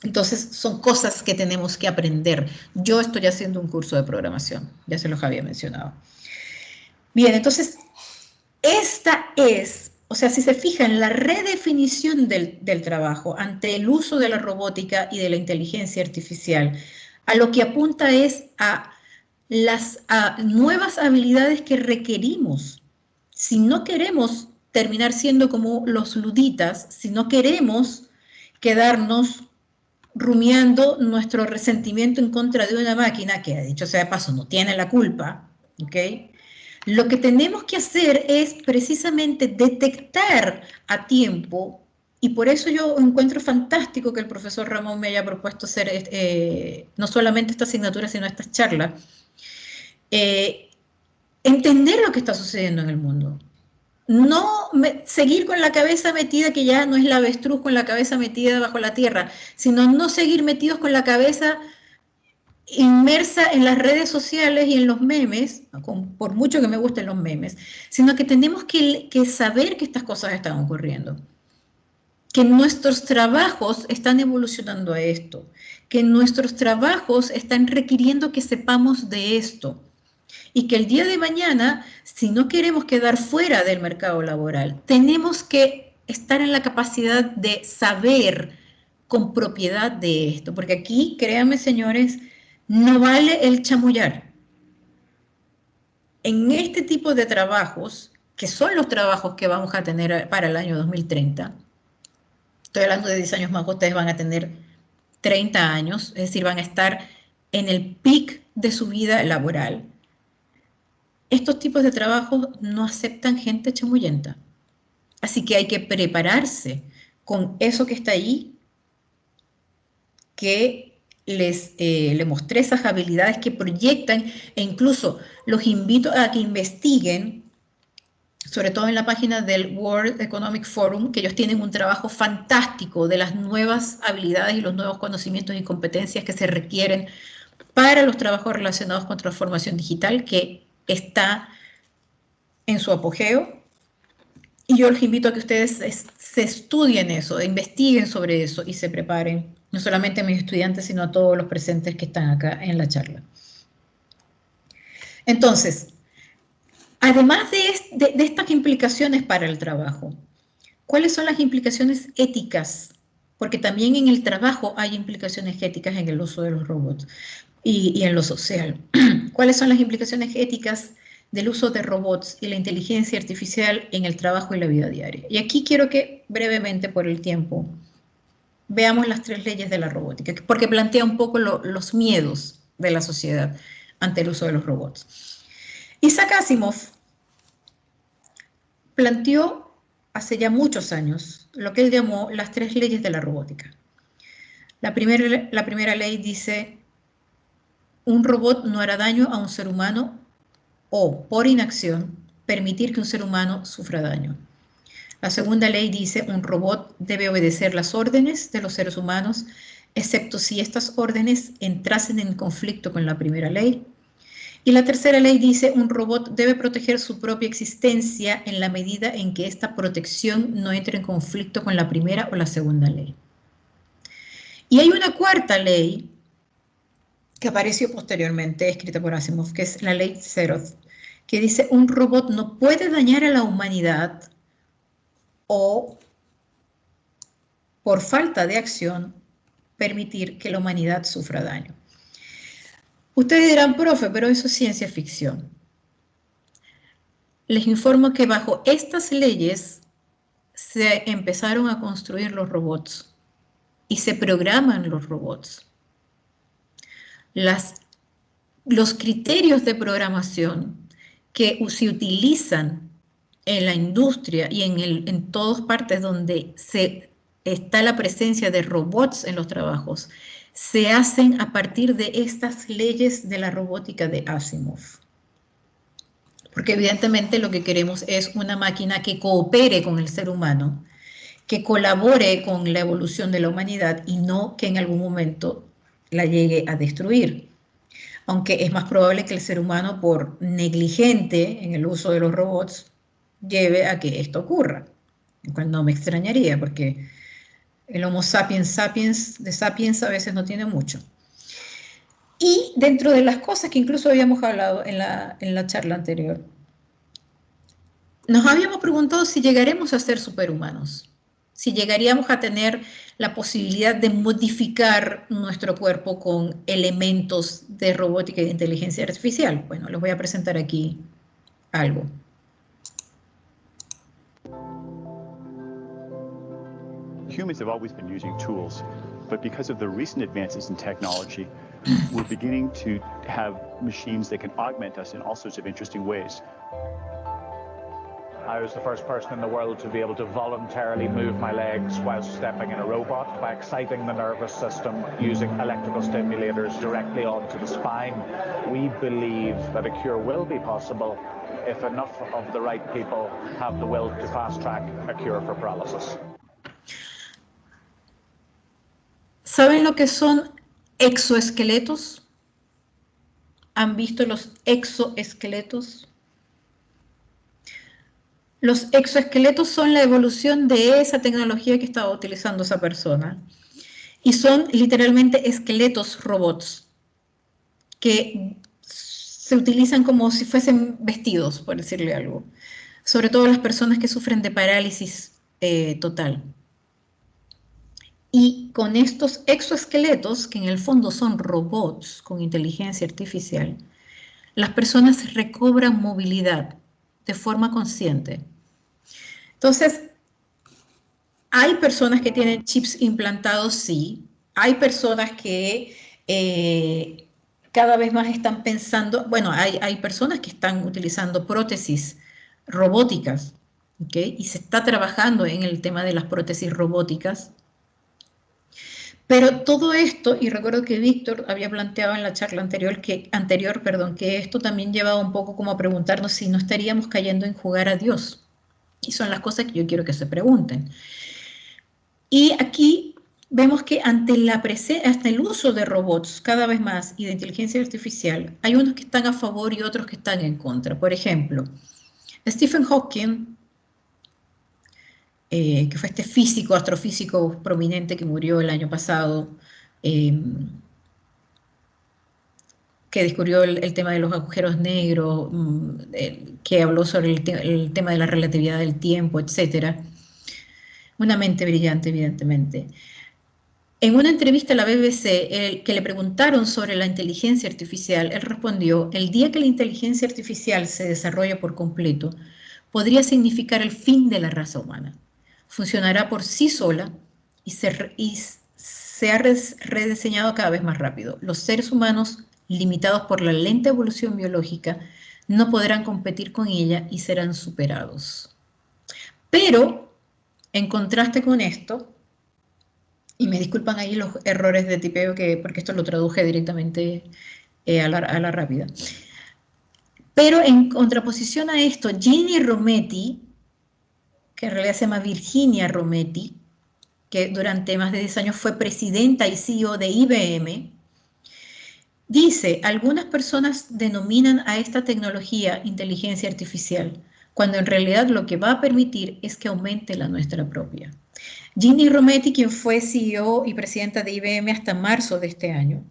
Entonces, son cosas que tenemos que aprender. Yo estoy haciendo un curso de programación, ya se los había mencionado. Bien, entonces, esta es, o sea, si se fijan, la redefinición del trabajo ante el uso de la robótica y de la inteligencia artificial, a lo que apunta es a las nuevas habilidades que requerimos. Si no queremos terminar siendo como los luditas, si no queremos quedarnos rumiando nuestro resentimiento en contra de una máquina que, dicho sea de paso, no tiene la culpa, ¿ok? Lo que tenemos que hacer es precisamente detectar a tiempo, y por eso yo encuentro fantástico que el profesor Ramón me haya propuesto hacer no solamente esta asignatura, sino estas charlas, entender lo que está sucediendo en el mundo. No seguir con la cabeza metida, que ya no es la avestruz con la cabeza metida bajo la tierra, sino no seguir metidos con la cabeza inmersa en las redes sociales y en los memes, por mucho que me gusten los memes, sino que tenemos que saber que estas cosas están ocurriendo, que nuestros trabajos están evolucionando a esto, que nuestros trabajos están requiriendo que sepamos de esto. Y que el día de mañana, si no queremos quedar fuera del mercado laboral, tenemos que estar en la capacidad de saber con propiedad de esto. Porque aquí, créanme señores, no vale el chamullar. En este tipo de trabajos, que son los trabajos que vamos a tener para el año 2030, estoy hablando de 10 años más, ustedes van a tener 30 años, es decir, van a estar en el pic de su vida laboral. Estos tipos de trabajos no aceptan gente chamullenta. Así que hay que prepararse con eso que está ahí, que les mostré esas habilidades que proyectan, e incluso los invito a que investiguen, sobre todo en la página del World Economic Forum, que ellos tienen un trabajo fantástico de las nuevas habilidades y los nuevos conocimientos y competencias que se requieren para los trabajos relacionados con transformación digital, que está en su apogeo, y yo les invito a que ustedes se estudien eso, investiguen sobre eso y se preparen, no solamente a mis estudiantes, sino a todos los presentes que están acá en la charla. Entonces, además de estas implicaciones para el trabajo, ¿cuáles son las implicaciones éticas? Porque también en el trabajo hay implicaciones éticas en el uso de los robots y en lo social. ¿Cuáles son las implicaciones éticas del uso de robots y la inteligencia artificial en el trabajo y la vida diaria? Y aquí quiero que brevemente, por el tiempo, veamos las 3 leyes de la robótica, porque plantea un poco los miedos de la sociedad ante el uso de los robots. Isaac Asimov planteó hace ya muchos años lo que él llamó las 3 leyes de la robótica. La primera ley dice: un robot no hará daño a un ser humano o, por inacción, permitir que un ser humano sufra daño. La segunda ley dice: un robot debe obedecer las órdenes de los seres humanos, excepto si estas órdenes entrasen en conflicto con la primera ley. Y la tercera ley dice: un robot debe proteger su propia existencia en la medida en que esta protección no entre en conflicto con la primera o la segunda ley. Y hay una cuarta ley que apareció posteriormente, escrita por Asimov, que es la ley Zeroth, que dice: un robot no puede dañar a la humanidad o, por falta de acción, permitir que la humanidad sufra daño. Ustedes dirán: profe, pero eso es ciencia ficción. Les informo que bajo estas leyes se empezaron a construir los robots y se programan los robots. Los criterios de programación que se utilizan en la industria y en todas partes donde está la presencia de robots en los trabajos, se hacen a partir de estas leyes de la robótica de Asimov. Porque evidentemente lo que queremos es una máquina que coopere con el ser humano, que colabore con la evolución de la humanidad y no que en algún momento la llegue a destruir. Aunque es más probable que el ser humano, por negligente en el uso de los robots, lleve a que esto ocurra, lo cual no me extrañaría, porque El Homo sapiens sapiens de sapiens a veces no tiene mucho. Y dentro de las cosas que incluso habíamos hablado en la charla anterior, nos habíamos preguntado si llegaremos a ser superhumanos, si llegaríamos a tener la posibilidad de modificar nuestro cuerpo con elementos de robótica y de inteligencia artificial. Bueno, les voy a presentar aquí algo. Humans have always been using tools, but because of the recent advances in technology, we're beginning to have machines that can augment us in all sorts of interesting ways. I was the first person in the world to be able to voluntarily move my legs while stepping in a robot by exciting the nervous system using electrical stimulators directly onto the spine. We believe that a cure will be possible if enough of the right people have the will to fast-track a cure for paralysis. ¿Saben lo que son exoesqueletos? ¿Han visto los exoesqueletos? Los exoesqueletos son la evolución de esa tecnología que estaba utilizando esa persona. Y son literalmente esqueletos robots que se utilizan como si fuesen vestidos, por decirle algo. Sobre todo las personas que sufren de parálisis total. Y con estos exoesqueletos, que en el fondo son robots con inteligencia artificial, las personas recobran movilidad de forma consciente. Entonces, hay personas que tienen chips implantados, sí. Hay personas que cada vez más están pensando, bueno, hay personas que están utilizando prótesis robóticas, ¿ok? Y se está trabajando en el tema de las prótesis robóticas. Pero todo esto, y recuerdo que Víctor había planteado en la charla anterior que esto también llevaba un poco como a preguntarnos si no estaríamos cayendo en jugar a Dios. Y son las cosas que yo quiero que se pregunten. Y aquí vemos que ante el uso de robots cada vez más y de inteligencia artificial, hay unos que están a favor y otros que están en contra. Por ejemplo, Stephen Hawking, que fue este astrofísico prominente que murió el año pasado, que descubrió el tema de los agujeros negros, que habló sobre el tema de la relatividad del tiempo, etc. Una mente brillante, evidentemente. En una entrevista a la BBC, que le preguntaron sobre la inteligencia artificial, él respondió: el día que la inteligencia artificial se desarrolle por completo, podría significar el fin de la raza humana. Funcionará por sí sola y se ha rediseñado cada vez más rápido. Los seres humanos, limitados por la lenta evolución biológica, no podrán competir con ella y serán superados. Pero, en contraste con esto, y me disculpan ahí los errores de tipeo, porque esto lo traduje directamente a la rápida, pero en contraposición a esto, Ginny Rometty, que en realidad se llama Virginia Rometty, que durante más de 10 años fue presidenta y CEO de IBM, dice: algunas personas denominan a esta tecnología inteligencia artificial, cuando en realidad lo que va a permitir es que aumente la nuestra propia. Ginny Rometty, quien fue CEO y presidenta de IBM hasta marzo de este año,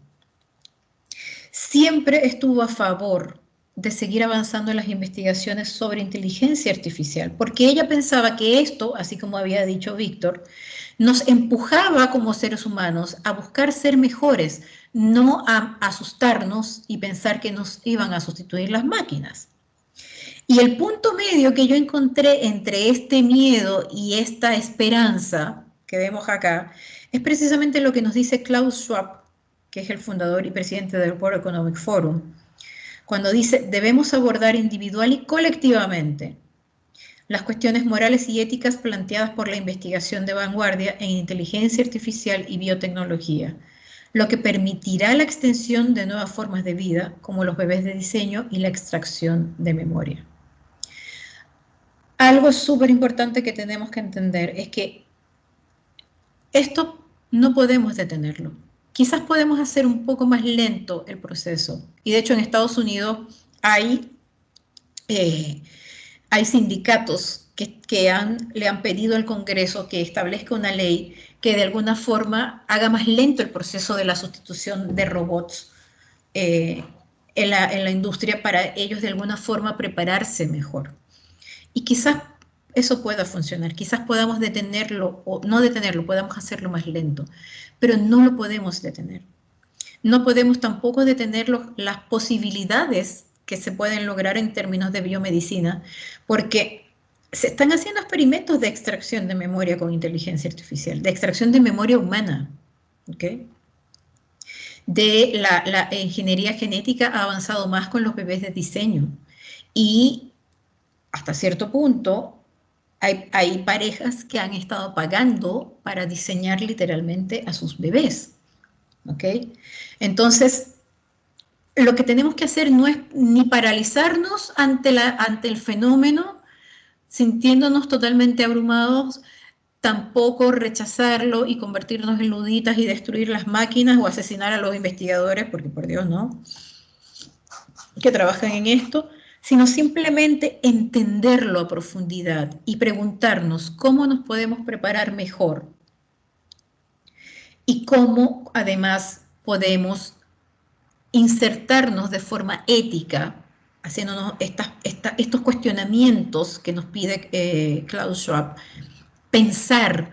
siempre estuvo a favor de seguir avanzando en las investigaciones sobre inteligencia artificial, porque ella pensaba que esto, así como había dicho Víctor, nos empujaba como seres humanos a buscar ser mejores, no a asustarnos y pensar que nos iban a sustituir las máquinas. Y el punto medio que yo encontré entre este miedo y esta esperanza que vemos acá es precisamente lo que nos dice Klaus Schwab, que es el fundador y presidente del World Economic Forum, cuando dice: debemos abordar individual y colectivamente las cuestiones morales y éticas planteadas por la investigación de vanguardia en inteligencia artificial y biotecnología, lo que permitirá la extensión de nuevas formas de vida, como los bebés de diseño y la extracción de memoria. Algo súper importante que tenemos que entender es que esto no podemos detenerlo. Quizás podemos hacer un poco más lento el proceso. Y de hecho en Estados Unidos hay hay sindicatos que le han pedido al Congreso que establezca una ley que de alguna forma haga más lento el proceso de la sustitución de robots en la industria para ellos de alguna forma prepararse mejor. Y quizás eso pueda funcionar, quizás podamos detenerlo o no detenerlo, podamos hacerlo más lento, pero no lo podemos detener. No podemos tampoco detener las posibilidades que se pueden lograr en términos de biomedicina, porque se están haciendo experimentos de extracción de memoria con inteligencia artificial, de extracción de memoria humana, ¿ok? De la ingeniería genética ha avanzado más con los bebés de diseño y hasta cierto punto hay parejas que han estado pagando para diseñar literalmente a sus bebés, ¿ok? Entonces, lo que tenemos que hacer no es ni paralizarnos ante el fenómeno, sintiéndonos totalmente abrumados, tampoco rechazarlo y convertirnos en luditas y destruir las máquinas o asesinar a los investigadores, porque por Dios no, que trabajan en esto, sino simplemente entenderlo a profundidad y preguntarnos cómo nos podemos preparar mejor y cómo además podemos insertarnos de forma ética, haciéndonos estos cuestionamientos que nos pide Klaus Schwab. Pensar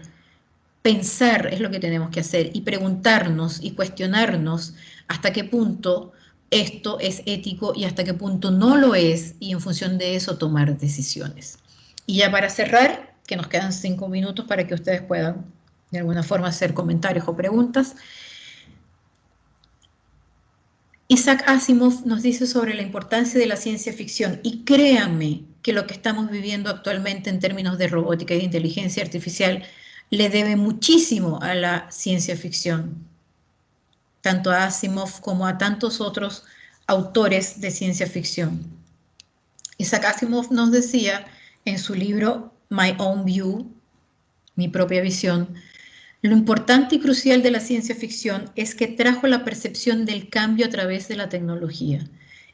es lo que tenemos que hacer y preguntarnos y cuestionarnos hasta qué punto esto es ético y hasta qué punto no lo es, y en función de eso tomar decisiones. Y ya para cerrar, que nos quedan 5 minutos para que ustedes puedan de alguna forma hacer comentarios o preguntas. Isaac Asimov nos dice sobre la importancia de la ciencia ficción, y créanme que lo que estamos viviendo actualmente en términos de robótica y de inteligencia artificial le debe muchísimo a la ciencia ficción, tanto a Asimov como a tantos otros autores de ciencia ficción. Isaac Asimov nos decía en su libro My Own View, mi propia visión, lo importante y crucial de la ciencia ficción es que trajo la percepción del cambio a través de la tecnología.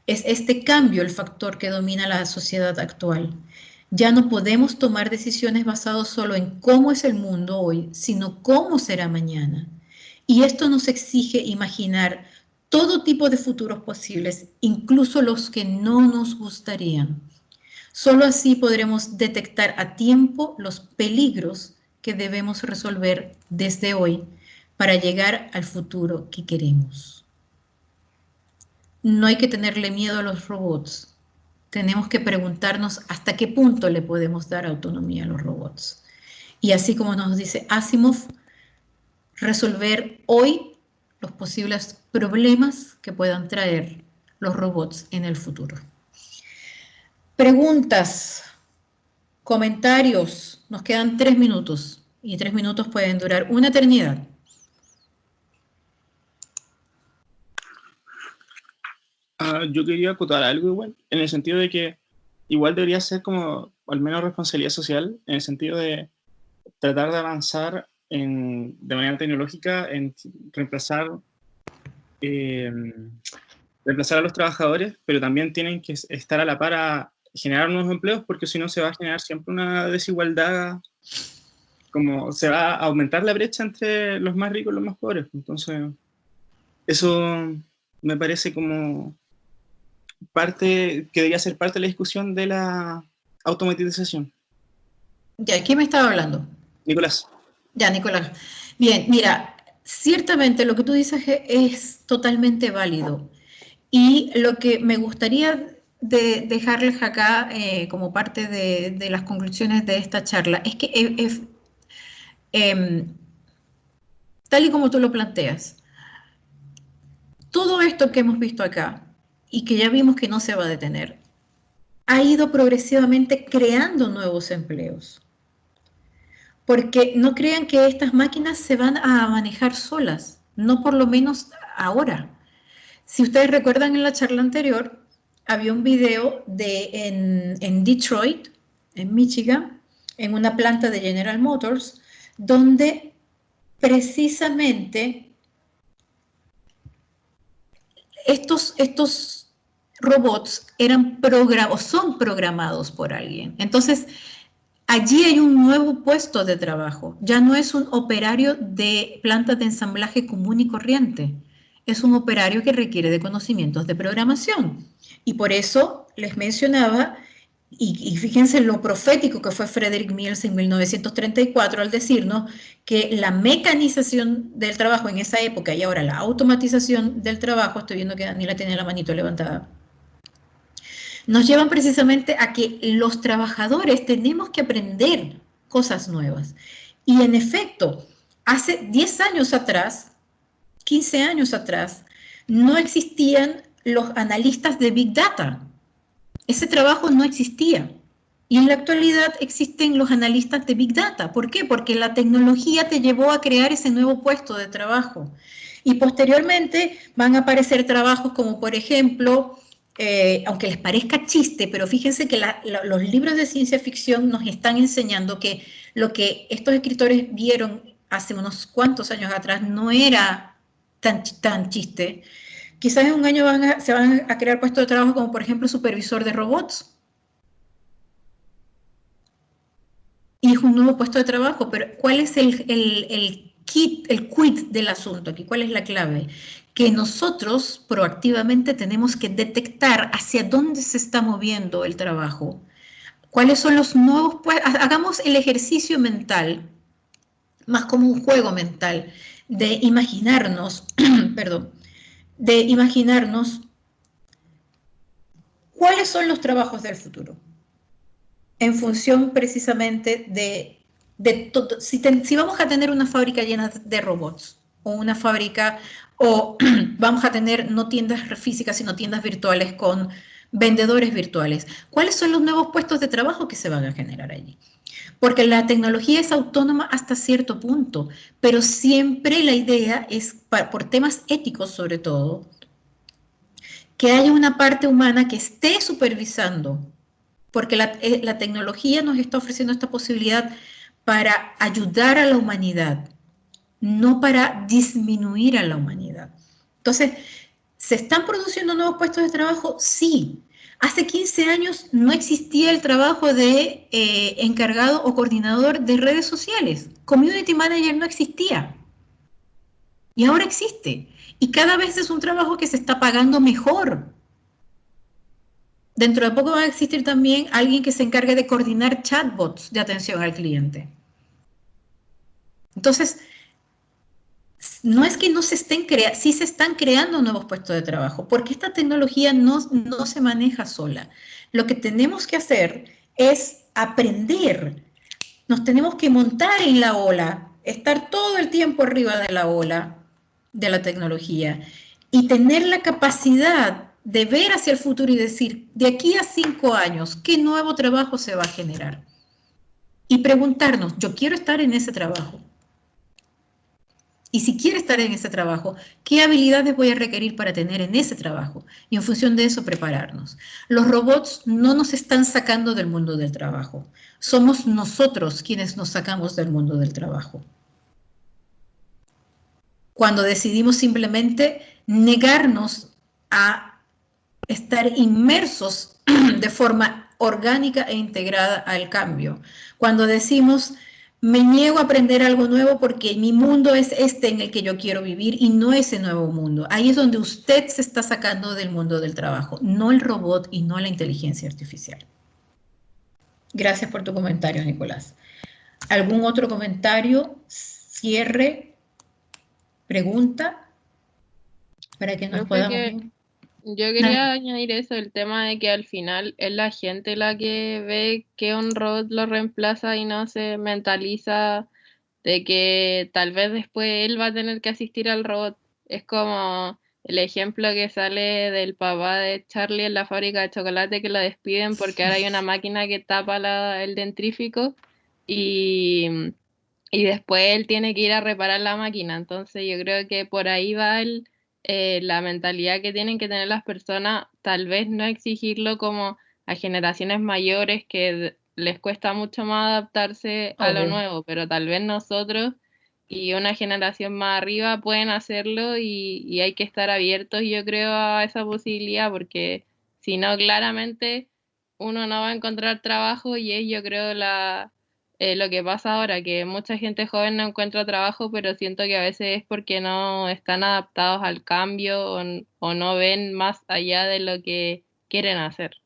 Es este cambio el factor que domina la sociedad actual. Ya no podemos tomar decisiones basadas solo en cómo es el mundo hoy, sino cómo será mañana. Y esto nos exige imaginar todo tipo de futuros posibles, incluso los que no nos gustarían. Solo así podremos detectar a tiempo los peligros que debemos resolver desde hoy para llegar al futuro que queremos. No hay que tenerle miedo a los robots. Tenemos que preguntarnos hasta qué punto le podemos dar autonomía a los robots. Y así como nos dice Asimov, resolver hoy los posibles problemas que puedan traer los robots en el futuro. Preguntas, comentarios. Nos quedan 3 minutos y 3 minutos pueden durar una eternidad. Yo quería acotar algo igual, en el sentido de que igual debería ser como, al menos responsabilidad social, en el sentido de tratar de avanzar de manera tecnológica en reemplazar a los trabajadores, pero también tienen que estar a la par a generar nuevos empleos, porque si no se va a generar siempre una desigualdad, como se va a aumentar la brecha entre los más ricos y los más pobres. Entonces, eso me parece como parte, que debería ser parte de la discusión de la automatización. Ya, ¿quién me estaba hablando? Nicolás. Ya, Nicolás. Bien, mira, ciertamente lo que tú dices es totalmente válido. Y lo que me gustaría dejarles acá como parte de las conclusiones de esta charla es que tal y como tú lo planteas, todo esto que hemos visto acá y que ya vimos que no se va a detener, ha ido progresivamente creando nuevos empleos. Porque no crean que estas máquinas se van a manejar solas, no por lo menos ahora. Si ustedes recuerdan en la charla anterior, había un video en Detroit, en Michigan, en una planta de General Motors, donde precisamente estos robots eran o son programados por alguien. Entonces, allí hay un nuevo puesto de trabajo. Ya no es un operario de plantas de ensamblaje común y corriente. Es un operario que requiere de conocimientos de programación. Y por eso les mencionaba, y fíjense lo profético que fue Frederick Mills en 1934 al decirnos que la mecanización del trabajo en esa época y ahora la automatización del trabajo, estoy viendo que Daniela tiene la manito levantada, nos llevan precisamente a que los trabajadores tenemos que aprender cosas nuevas. Y en efecto, hace 10 años atrás, 15 años atrás, no existían los analistas de Big Data. Ese trabajo no existía. Y en la actualidad existen los analistas de Big Data. ¿Por qué? Porque la tecnología te llevó a crear ese nuevo puesto de trabajo. Y posteriormente van a aparecer trabajos como, por ejemplo, aunque les parezca chiste, pero fíjense que los libros de ciencia ficción nos están enseñando que lo que estos escritores vieron hace unos cuantos años atrás no era tan chiste. Quizás en un año se van a crear puestos de trabajo como, por ejemplo, supervisor de robots. Y es un nuevo puesto de trabajo, pero ¿cuál es el quid del asunto aquí? ¿Cuál es la clave? Que nosotros proactivamente tenemos que detectar hacia dónde se está moviendo el trabajo. ¿Cuáles son los nuevos puestos? Hagamos el ejercicio mental, más como un juego mental, de imaginarnos, perdón, de imaginarnos cuáles son los trabajos del futuro, en función precisamente de todo. Si vamos a tener una fábrica llena de robots, o una fábrica, o vamos a tener no tiendas físicas, sino tiendas virtuales con vendedores virtuales, ¿cuáles son los nuevos puestos de trabajo que se van a generar allí? Porque la tecnología es autónoma hasta cierto punto, pero siempre la idea es, por temas éticos sobre todo, que haya una parte humana que esté supervisando, porque la tecnología nos está ofreciendo esta posibilidad para ayudar a la humanidad, no para disminuir a la humanidad. Entonces, ¿se están produciendo nuevos puestos de trabajo? Sí. Hace 15 años no existía el trabajo de encargado o coordinador de redes sociales. Community manager no existía. Y ahora existe. Y cada vez es un trabajo que se está pagando mejor. Dentro de poco va a existir también alguien que se encargue de coordinar chatbots de atención al cliente. Entonces, no es que no se estén creando, sí se están creando nuevos puestos de trabajo, porque esta tecnología no se maneja sola. Lo que tenemos que hacer es aprender. Nos tenemos que montar en la ola, estar todo el tiempo arriba de la ola de la tecnología y tener la capacidad de ver hacia el futuro y decir, de aquí a 5 años, ¿qué nuevo trabajo se va a generar? Y preguntarnos, ¿yo quiero estar en ese trabajo? Y si quiero estar en ese trabajo, ¿qué habilidades voy a requerir para tener en ese trabajo? Y en función de eso, prepararnos. Los robots no nos están sacando del mundo del trabajo. Somos nosotros quienes nos sacamos del mundo del trabajo. Cuando decidimos simplemente negarnos a estar inmersos de forma orgánica e integrada al cambio. Cuando decimos, me niego a aprender algo nuevo porque mi mundo es este en el que yo quiero vivir y no ese nuevo mundo. Ahí es donde usted se está sacando del mundo del trabajo, no el robot y no la inteligencia artificial. Gracias por tu comentario, Nicolás. ¿Algún otro comentario? Cierre, pregunta, para que nos podamos ir. Yo quería añadir eso, el tema de que al final es la gente la que ve que un robot lo reemplaza y no se mentaliza de que tal vez después él va a tener que asistir al robot. Es como el ejemplo que sale del papá de Charlie en la fábrica de chocolate que lo despiden porque ahora hay una máquina que tapa el dentrífico y después él tiene que ir a reparar la máquina. Entonces yo creo que por ahí va la mentalidad que tienen que tener las personas, tal vez no exigirlo como a generaciones mayores que les cuesta mucho más adaptarse a lo nuevo, pero tal vez nosotros y una generación más arriba pueden hacerlo y hay que estar abiertos, yo creo, a esa posibilidad, porque Si no, claramente uno no va a encontrar trabajo y es, yo creo, lo que pasa ahora, que mucha gente joven no encuentra trabajo, pero siento que a veces es porque no están adaptados al cambio o no ven más allá de lo que quieren hacer.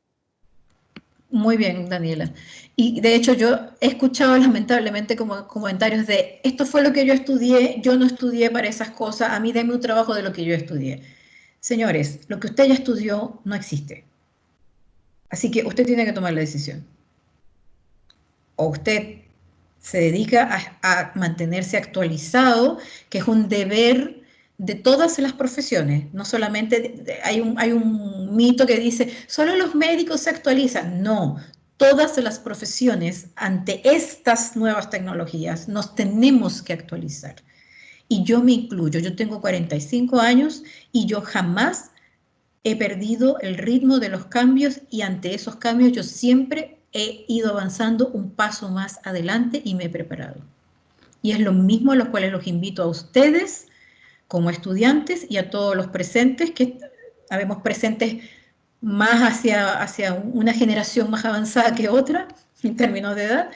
Muy bien, Daniela. Y de hecho yo he escuchado lamentablemente como comentarios de esto fue lo que yo estudié, yo no estudié para esas cosas, a mí denme un trabajo de lo que yo estudié. Señores, lo que usted ya estudió no existe. Así que usted tiene que tomar la decisión. O usted se dedica a mantenerse actualizado, que es un deber de todas las profesiones, no solamente hay un mito que dice, solo los médicos se actualizan. No, todas las profesiones ante estas nuevas tecnologías nos tenemos que actualizar. Y yo me incluyo, yo tengo 45 años y yo jamás he perdido el ritmo de los cambios y ante esos cambios yo siempre he ido avanzando un paso más adelante y me he preparado. Y es lo mismo a los cuales los invito a ustedes como estudiantes y a todos los presentes, que habemos presentes más hacia una generación más avanzada que otra en términos de edad,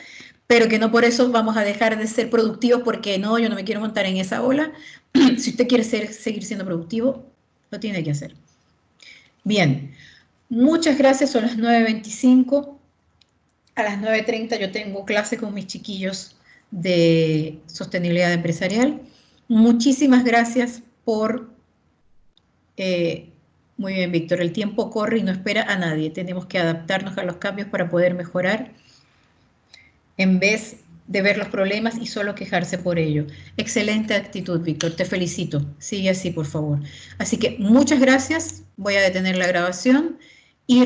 pero que no por eso vamos a dejar de ser productivos porque no, yo no me quiero montar en esa ola. Si usted quiere seguir siendo productivo, lo tiene que hacer. Bien, muchas gracias, son las 9:25. A las 9:30 yo tengo clase con mis chiquillos de sostenibilidad empresarial. Muchísimas gracias por... muy bien, Víctor, el tiempo corre y no espera a nadie. Tenemos que adaptarnos a los cambios para poder mejorar en vez de ver los problemas y solo quejarse por ello. Excelente actitud, Víctor, te felicito. Sigue así, por favor. Así que muchas gracias. Voy a detener la grabación y